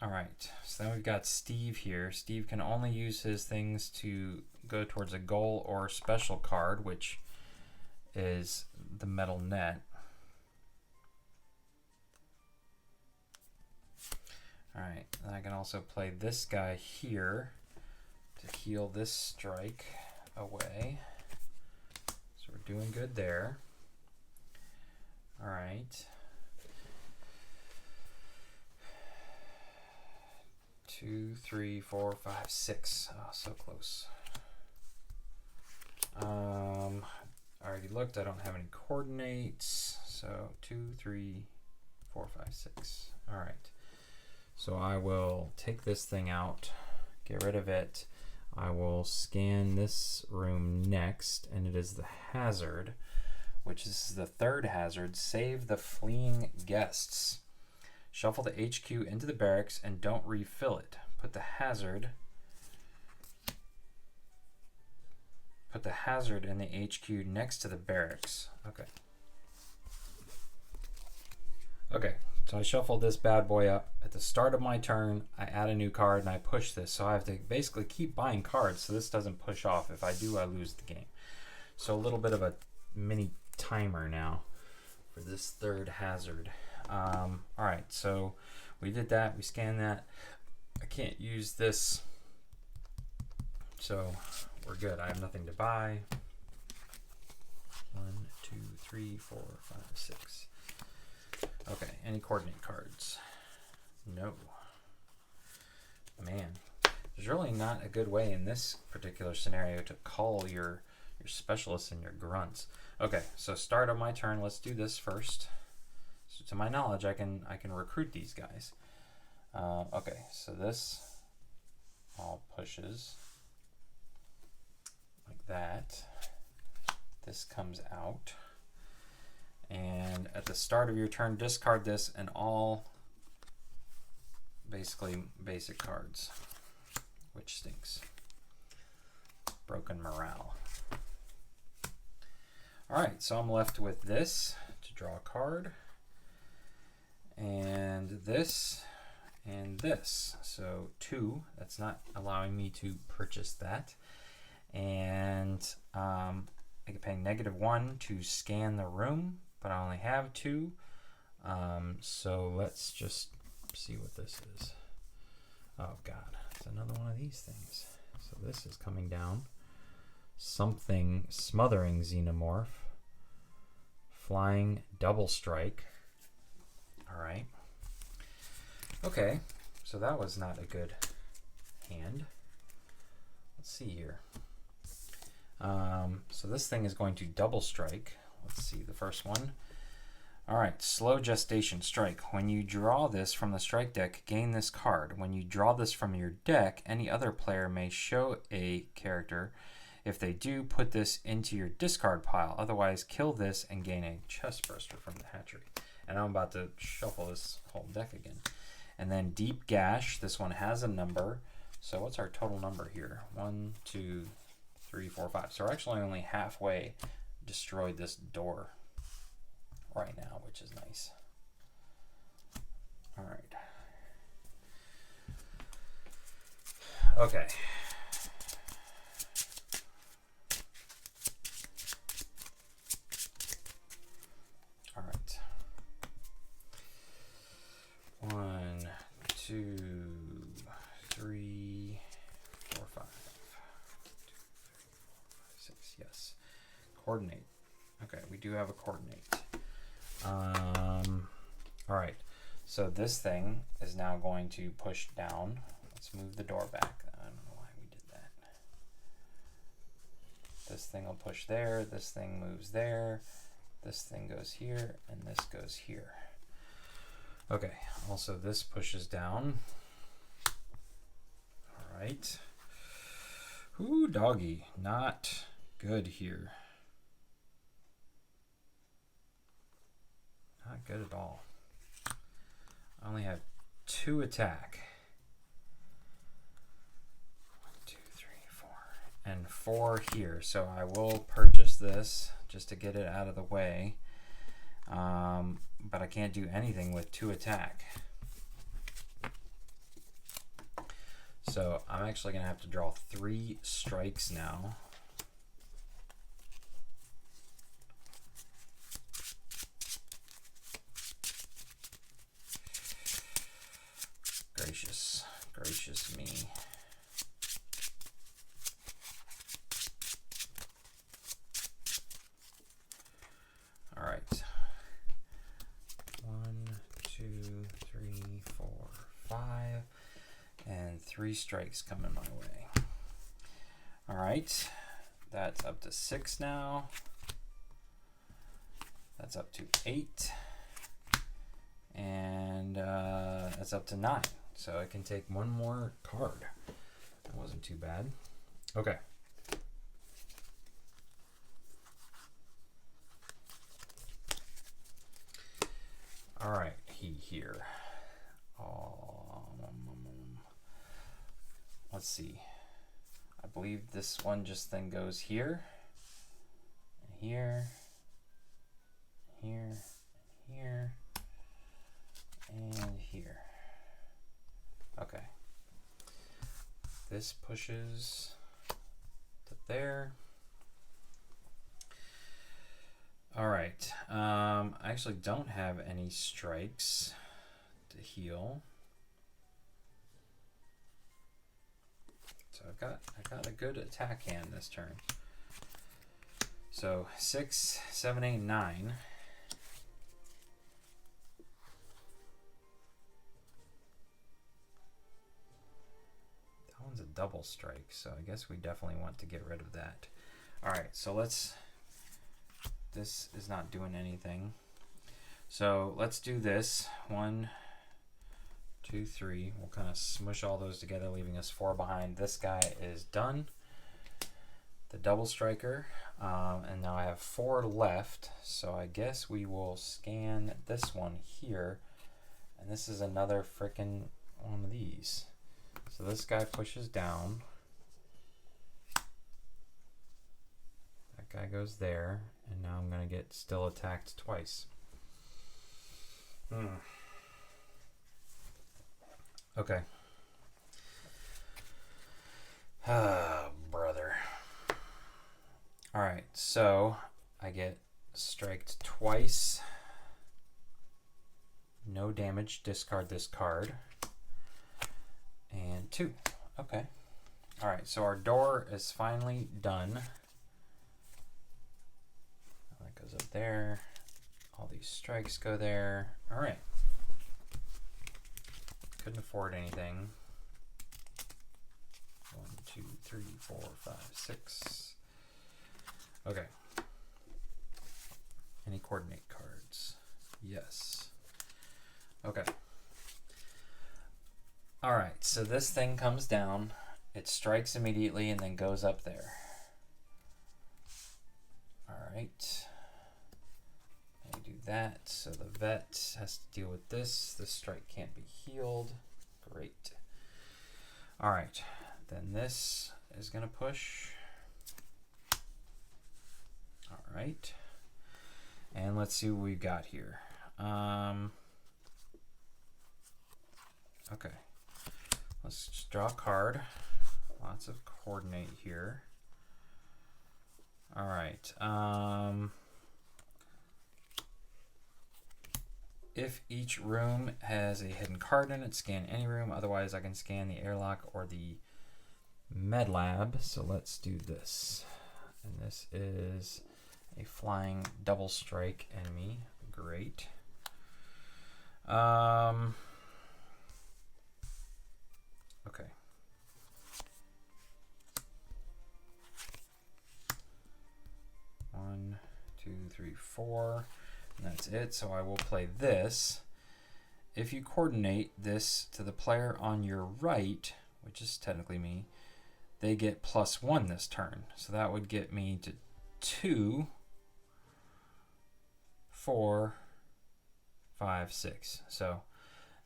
All right, so then we've got Steve here. Steve can only use his things to go towards a goal or special card, which is the Metal Net. All right, and I can also play this guy here to heal this strike away. So we're doing good there. All right. 2, 3, 4, 5, 6. Oh, so close. I already looked. I don't have any coordinates. So 2, 3, 4, 5, 6. All right. So I will take this thing out, get rid of it. I will scan this room next, and it is the hazard, which is the 3rd hazard. Save the fleeing guests. Shuffle the HQ into the barracks and don't refill it. Put the hazard in the HQ next to the barracks. Okay. Okay, so I shuffled this bad boy up. At the start of my turn, I add a new card and I push this. So I have to basically keep buying cards so this doesn't push off. If I do, I lose the game. So a little bit of a mini timer now for this 3rd hazard. All right, so we did that. We scanned that. I can't use this, so we're good. I have nothing to buy. 1, 2, 3, 4, 5, 6. Okay, any coordinate cards? No. Man, there's really not a good way in this particular scenario to call your Your specialists and your grunts. Okay, so start of my turn. Let's do this first. So to my knowledge, I can recruit these guys. Okay, so this all pushes like that. This comes out. And at the start of your turn, discard this and all basically basic cards, which stinks. Broken morale. Alright, so I'm left with this to draw a card, and this, and this. So 2, that's not allowing me to purchase that. And I can pay -1 to scan the room, but I only have 2. So let's just see what this is. Oh god, it's another one of these things. So this is coming down. Something smothering Xenomorph. Flying double strike. Alright. Okay, so that was not a good hand. Let's see here. So this thing is going to double strike. Let's see the first one. Alright, slow gestation strike. When you draw this from the strike deck, gain this card. When you draw this from your deck, any other player may show a character. If they do, put this into your discard pile. Otherwise, kill this and gain a chest burster from the hatchery. And I'm about to shuffle this whole deck again. And then Deep Gash. This one has a number. So what's our total number here? 1, 2, 3, 4, 5. So we're actually only halfway destroyed this door right now, which is nice. All right. Okay. All right. 1, 2, 3, 4, 5. 6. Yes. Coordinate. Okay, we do have a coordinate. All right. So this thing is now going to push down. Let's move the door back. I don't know why we did that. This thing will push there. This thing moves there. This thing goes here, and this goes here. Okay. Also, this pushes down. All right. Ooh, doggy. Not good here. Not good at all. I only have 2 attack. 1, 2, 3, 4. And 4 here. So I will purchase this just to get it out of the way. But I can't do anything with 2 attack. So I'm actually going to have to draw 3 strikes now. Gracious me. All right. 1, 2, 3, 4, 5, and 3 strikes coming my way. All right, that's up to 6 now. That's up to 8, and that's up to 9. So I can take 1 more card. That wasn't too bad. Okay. All right, here. Let's see. I believe this one just then goes here, and here, here, here, and here. Okay. This pushes to there. All right. I actually don't have any strikes to heal. So I got a good attack hand this turn. So 6, 7, 8, 9. That one's a double strike, so I guess we definitely want to get rid of that. Alright, so let's... This is not doing anything. So let's do this. 1, 2, 3. We'll kind of smush all those together, leaving us 4 behind. This guy is done. The double striker. And now I have 4 left. So I guess we will scan this one here. And this is another frickin' one of these. So this guy pushes down. That guy goes there. And now I'm going to get still attacked twice. Okay. Ah, brother. Alright, so I get striked twice. No damage. Discard this card. And 2. Okay. Alright, so our door is finally done. That goes up there. All these strikes go there. Alright. Couldn't afford anything. 1, 2, 3, 4, 5, 6. Okay. Any coordinate cards? Yes. Okay. Alright, so this thing comes down. It strikes immediately and then goes up there. Alright. Do that, so the vet has to deal with this. This strike can't be healed. Great. Alright, then this is going to push. Alright. And let's see what we've got here. Okay. Let's just draw a card. Lots of coordinate here. Alright. If each room has a hidden card in it, scan any room. Otherwise, I can scan the airlock or the med lab. So let's do this. And this is a flying double strike enemy. Great. Okay. One, 2, 3, 4. And that's it. So I will play this. If you coordinate this to the player on your right, which is technically me, they get +1 this turn. So that would get me to 2, 4, 5, 6. So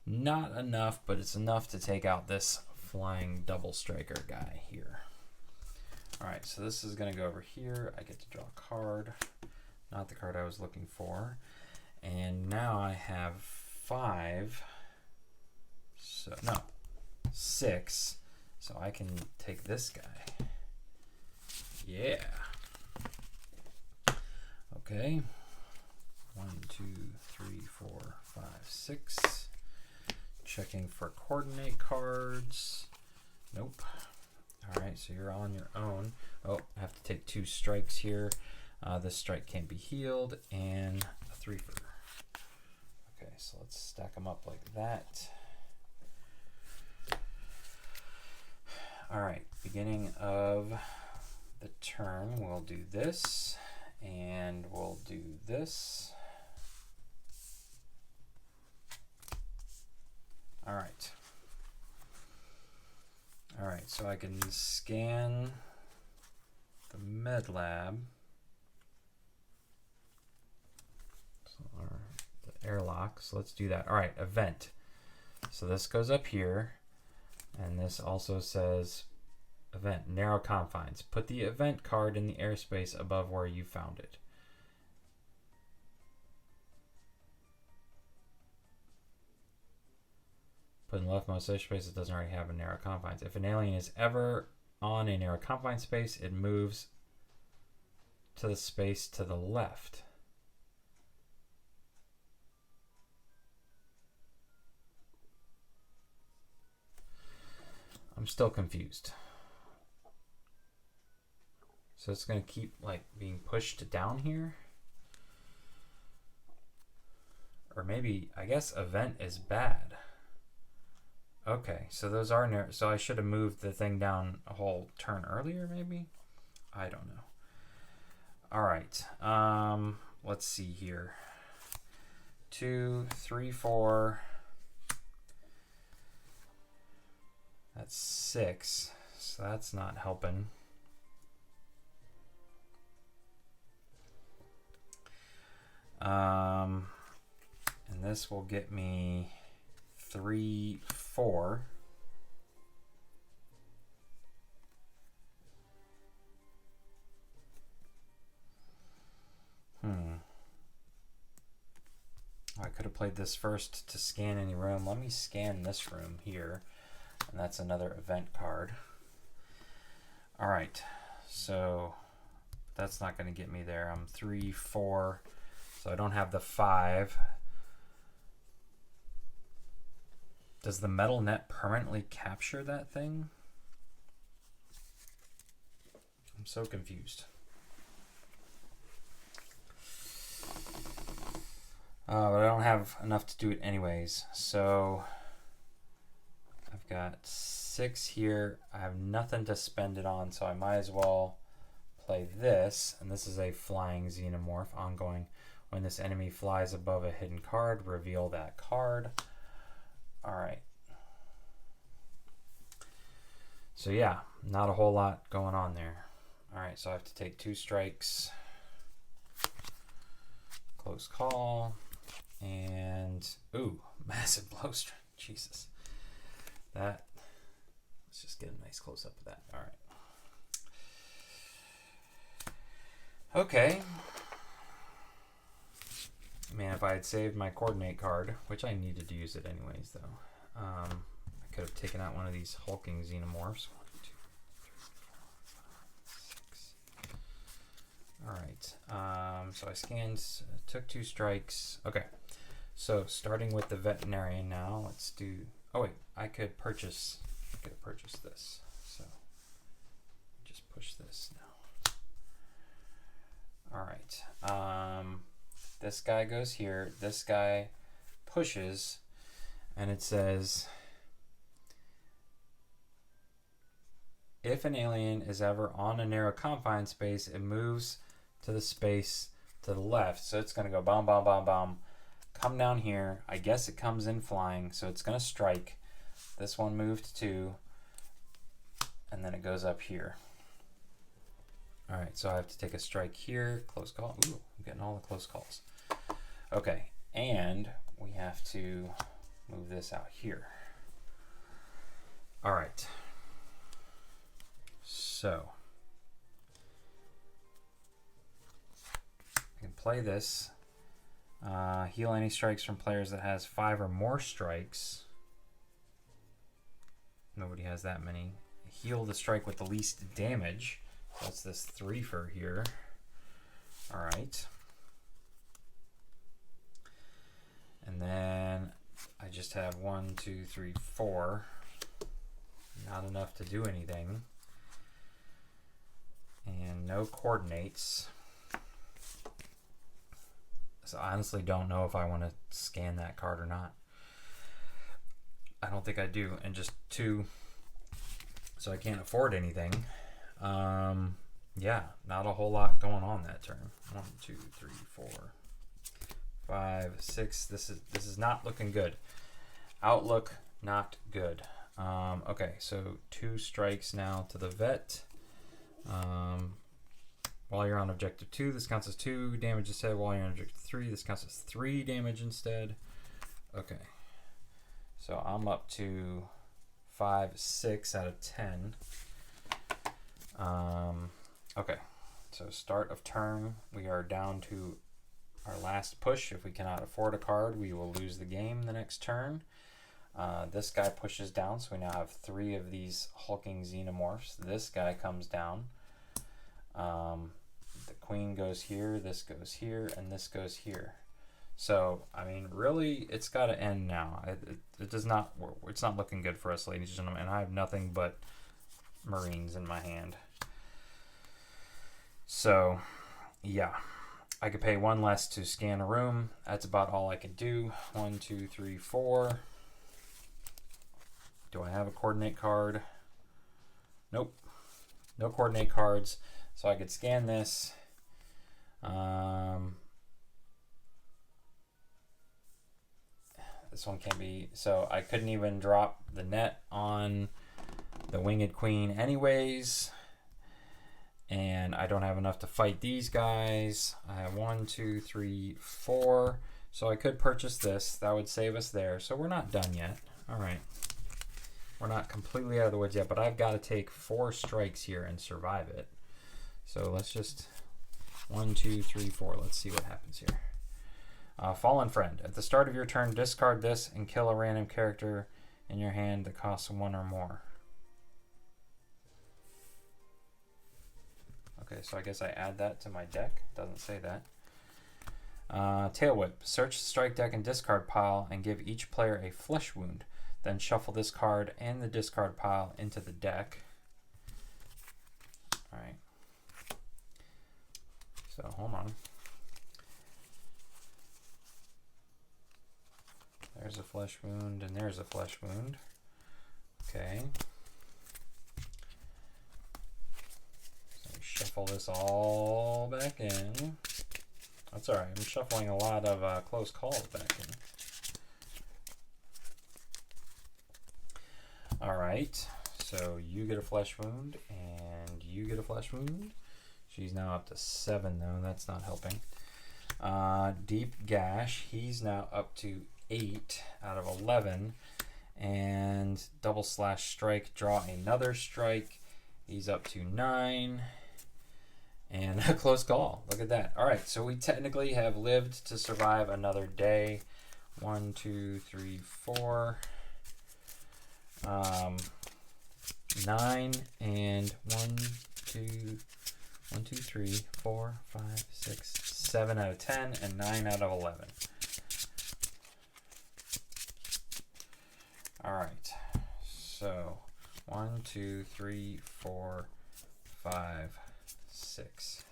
not enough, but it's enough to take out this flying double striker guy here. Alright, so this is going to go over here. I get to draw a card. Not the card I was looking for. And now I have 5. So, no, 6. So I can take this guy. Yeah. Okay. 1, 2, 3, 4, 5, 6. Checking for coordinate cards. Nope. Alright, so you're on your own. Oh, I have to take 2 strikes here. This strike can't be healed, and a 3-for. Okay, so let's stack them up like that. Alright, beginning of the turn, we'll do this, and we'll do this. Alright. Alright, so I can scan the med lab. Or the airlock. So let's do that. All right, event. So this goes up here, and this also says event, narrow confines. Put the event card in the airspace above where you found it. Put in leftmost airspace that doesn't already have a narrow confines. If an alien is ever on a narrow confine space, it moves to the space to the left. I'm still confused. So it's going to keep like being pushed down here. Or maybe, I guess event is bad. Okay, so those are narrow. So I should have moved the thing down a whole turn earlier, maybe? I don't know. All right. Let's see here. 2, 3, 4. That's 6. So that's not helping. And this will get me 3, 4. I could have played this first to scan any room. Let me scan this room here. And that's another event card. All right. So that's not going to get me there. I'm 3, 4. So I don't have the 5. Does the metal net permanently capture that thing? I'm so confused. But I don't have enough to do it anyways. So I've got 6 here. I have nothing to spend it on, so I might as well play this. And this is a flying Xenomorph ongoing. When this enemy flies above a hidden card, reveal that card. All right. So yeah, not a whole lot going on there. All right, so I have to take 2 strikes. Close call. And, ooh, massive blow strike. Jesus. Let's just get a nice close up of that. All right. Okay. Man, if I had saved my coordinate card, which I needed to use it anyways, though, I could have taken out one of these hulking Xenomorphs. 1, 2, 3, 4, 5, 6. All right. So I scanned, took 2 strikes. Okay. So starting with the Veterinarian now, let's do. Oh wait, I could purchase this. So just push this now. All right. This guy goes here. This guy pushes, and it says, if an alien is ever on a narrow confined space, it moves to the space to the left. So it's going to go bomb, bomb, bomb, bomb. Come down here. I guess it comes in flying, so it's going to strike. This one moved 2, and then it goes up here. All right, so I have to take a strike here. Close call. Ooh, I'm getting all the close calls. Okay, and we have to move this out here. All right. So I can play this. Heal any strikes from players that has 5 or more strikes. Nobody has that many. Heal the strike with the least damage. That's this 3-fer here. All right. And then I just have 1, 2, 3, 4. Not enough to do anything. And no coordinates. So I honestly don't know if I want to scan that card or not. I don't think I do. And just 2, so I can't afford anything. Yeah, not a whole lot going on that turn. 1, 2, 3, 4, 5, 6. This is not looking good. Outlook not good. Okay, so 2 strikes now to the vet. While you're on objective 2, this counts as 2 damage instead. While you're on objective 3, this counts as 3 damage instead. Okay. So I'm up to 5, 6 out of 10. Okay. So start of turn, we are down to our last push. If we cannot afford a card, we will lose the game the next turn. This guy pushes down, so we now have 3 of these hulking Xenomorphs. This guy comes down. The queen goes here, this goes here, and this goes here. So, I mean, really, it's got to end now. It does not. It's not looking good for us, ladies and gentlemen. And I have nothing but Marines in my hand. So, yeah, I could pay 1 less to scan a room. That's about all I can do. 1, 2, 3, 4. Do I have a coordinate card? Nope. No coordinate cards. So I could scan this. This one can't be, so I couldn't even drop the net on the Winged Queen anyways. And I don't have enough to fight these guys. I have 1, 2, 3, 4. So I could purchase this. That would save us there. So we're not done yet. All right. We're not completely out of the woods yet, but I've got to take 4 strikes here and survive it. So let's just 1, 2, 3, 4. Let's see what happens here. Fallen Friend. At the start of your turn, discard this and kill a random character in your hand that costs 1 or more. Okay, so I guess I add that to my deck. Doesn't say that. Tail Whip. Search the strike deck and discard pile and give each player a flesh wound. Then shuffle this card and the discard pile into the deck. Alright. So, hold on. There's a flesh wound and there's a flesh wound. Okay. Shuffle this all back in. That's alright. I'm shuffling a lot of close calls back in. Alright. So you get a flesh wound and you get a flesh wound. She's now up to 7 though. That's not helping. Deep Gash. He's now up to 8 out of 11. And Double Slash Strike. Draw another strike. He's up to 9. And a close call. Look at that. All right, so we technically have lived to survive another day. 1, 2, 3, 4. 9 and 1, 2, 3, 4, 5, 6, 7 out of 10 and 9 out of 11. All right. So 1, 2, 3, 4, 5, 6.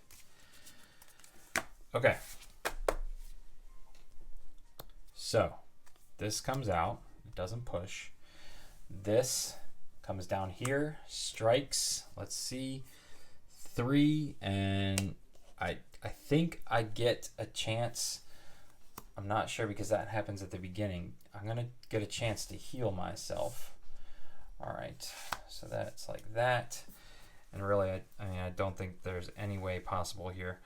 Okay. So this comes out, it doesn't push. This comes down here, strikes, let's see, 3, and I think I get a chance. I'm not sure because that happens at the beginning. I'm gonna get a chance to heal myself. All right, so that's like that. And really, I mean, I don't think there's any way possible here.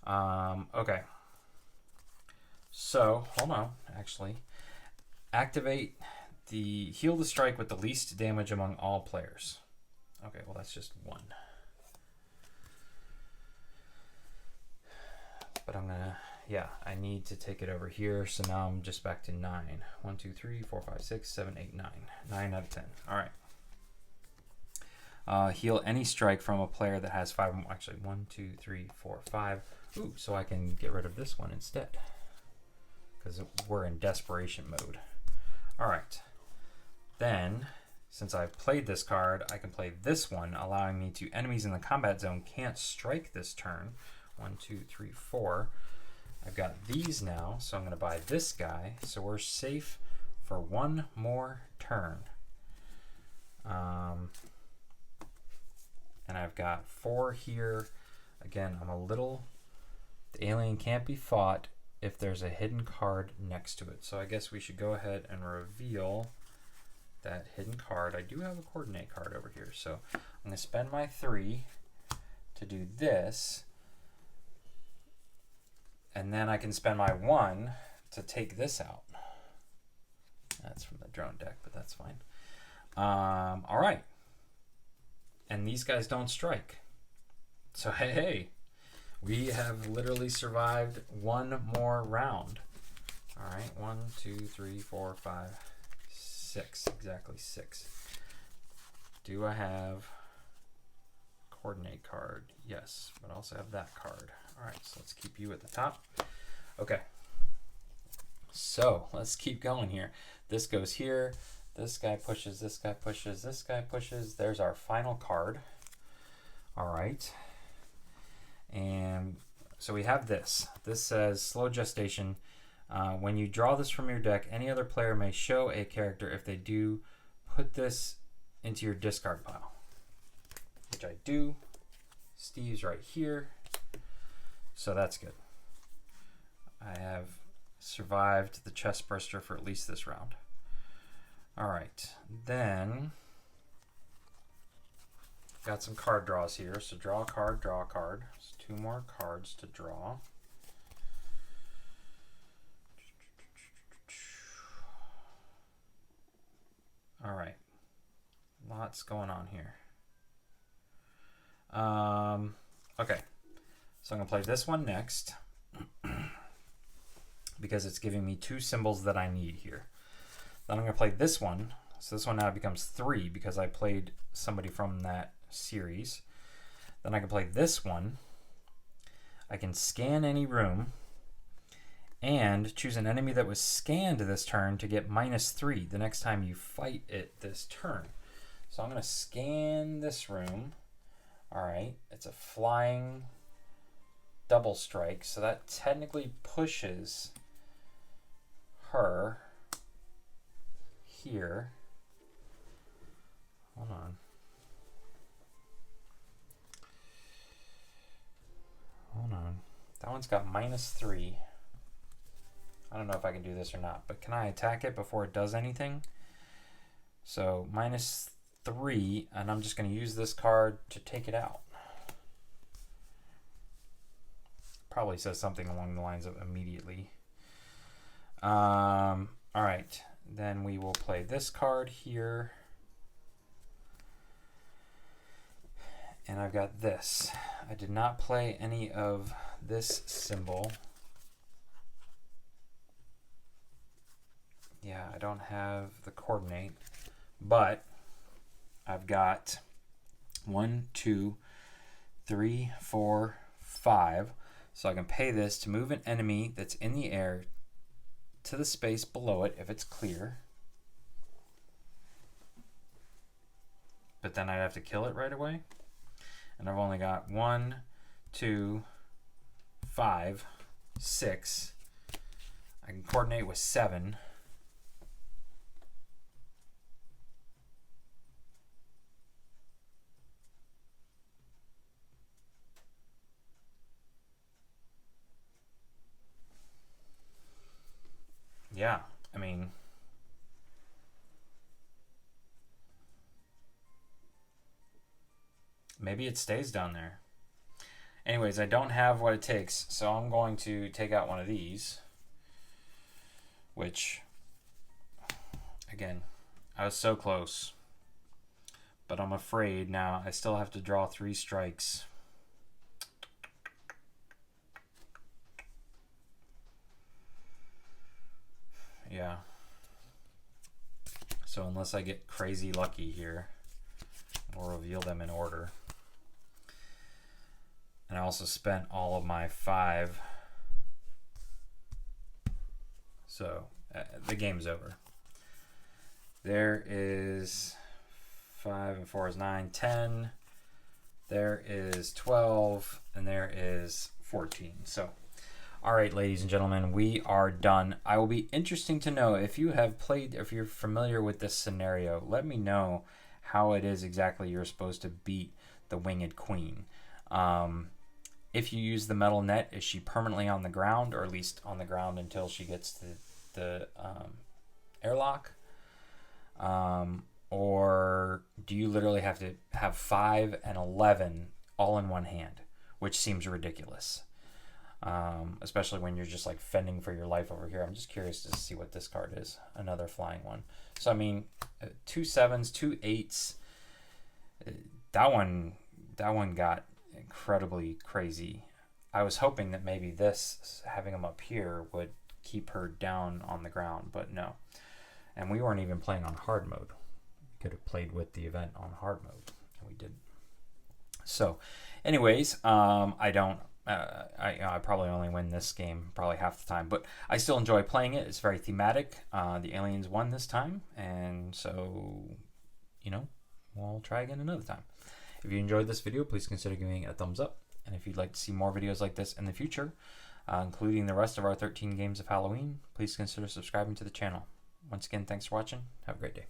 Okay. So, hold on, actually. Activate the heal the strike with the least damage among all players. Okay, well, that's just 1. But I'm gonna, yeah, I need to take it over here. So now I'm just back to 9. 1, 2, 3, 4, 5, 6, 7, 8, 9. 9 out of 10. All right. Heal any strike from a player that has 5 or more. Actually, 1, 2, 3, 4, 5. Ooh, so I can get rid of this one instead. Because we're in desperation mode. Alright. Then, since I've played this card, I can play this one, allowing me to enemies in the combat zone can't strike this turn. 1, 2, 3, 4. I've got these now, so I'm going to buy this guy. So we're safe for 1 more turn. And I've got 4 here. Again, I'm a little... The alien can't be fought if there's a hidden card next to it. So I guess we should go ahead and reveal that hidden card. I do have a coordinate card over here. So I'm going to spend my 3 to do this. And then I can spend my 1 to take this out. That's from the drone deck, but that's fine. All right. And these guys don't strike. So hey, we have literally survived 1 more round. All right, 1, 2, 3, 4, 5, 6, exactly 6. Do I have coordinate card? Yes, but I also have that card. All right, so let's keep you at the top. Okay, so let's keep going here. This goes here. This guy pushes, this guy pushes, this guy pushes. There's our final card. All right. And so we have this. This says slow gestation. When you draw this from your deck, any other player may show a character. If they do, put this into your discard pile, which I do. Steve's right here. So that's good. I have survived the chest burster for at least this round. All right, then got some card draws here. So draw a card, draw a card. There's 2 more cards to draw. All right, lots going on here. Okay, so I'm gonna play this one next because it's giving me 2 symbols that I need here. Then I'm gonna play this one. So this one now becomes 3 because I played somebody from that series. Then I can play this one. I can scan any room and choose an enemy that was scanned this turn to get -3 the next time you fight it this turn. So I'm going to scan this room. All right, it's a flying double strike, so that technically pushes her here. Hold on. Hold on. That one's got -3. I don't know if I can do this or not, but can I attack it before it does anything? So -3, and I'm just going to use this card to take it out. Probably says something along the lines of immediately. All right, then we will play this card here. And I've got this. I did not play any of this symbol. Yeah, I don't have the coordinate, but I've got 1, 2, 3, 4, 5. So I can pay this to move an enemy that's in the air to the space below it if it's clear. But then I'd have to kill it right away. And I've only got 1, 2, 5, 6. I can coordinate with 7. Yeah, I mean, maybe it stays down there. Anyways, I don't have what it takes, so I'm going to take out one of these, which, again, I was so close, but I'm afraid now I still have to draw 3 strikes. Yeah. So unless I get crazy lucky here, we'll reveal them in order. And I also spent all of my 5. So the game's over. There is 5 and 4 is 9, 10. There is 12, and there is 14. So, all right, ladies and gentlemen, we are done. I will be interesting to know if you have played, if you're familiar with this scenario, let me know how it is exactly you're supposed to beat the Winged Queen. If you use the metal net, is she permanently on the ground, or at least on the ground until she gets to the airlock? Or do you literally have to have 5 and 11 all in one hand, which seems ridiculous. Especially when you're just like fending for your life over here. I'm just curious to see what this card is. Another flying one. So I mean, 2 7s, 2 8s. That one got incredibly crazy. I was hoping that maybe this, having them up here, would keep her down on the ground, but no. And we weren't even playing on hard mode. We could have played with the event on hard mode, and we didn't. So, anyways, I probably only win this game probably half the time, but I still enjoy playing it. It's very thematic. The aliens won this time, and so, we'll try again another time. If you enjoyed this video, please consider giving it a thumbs up. And if you'd like to see more videos like this in the future, including the rest of our 13 games of Halloween, please consider subscribing to the channel. Once again, thanks for watching. Have a great day.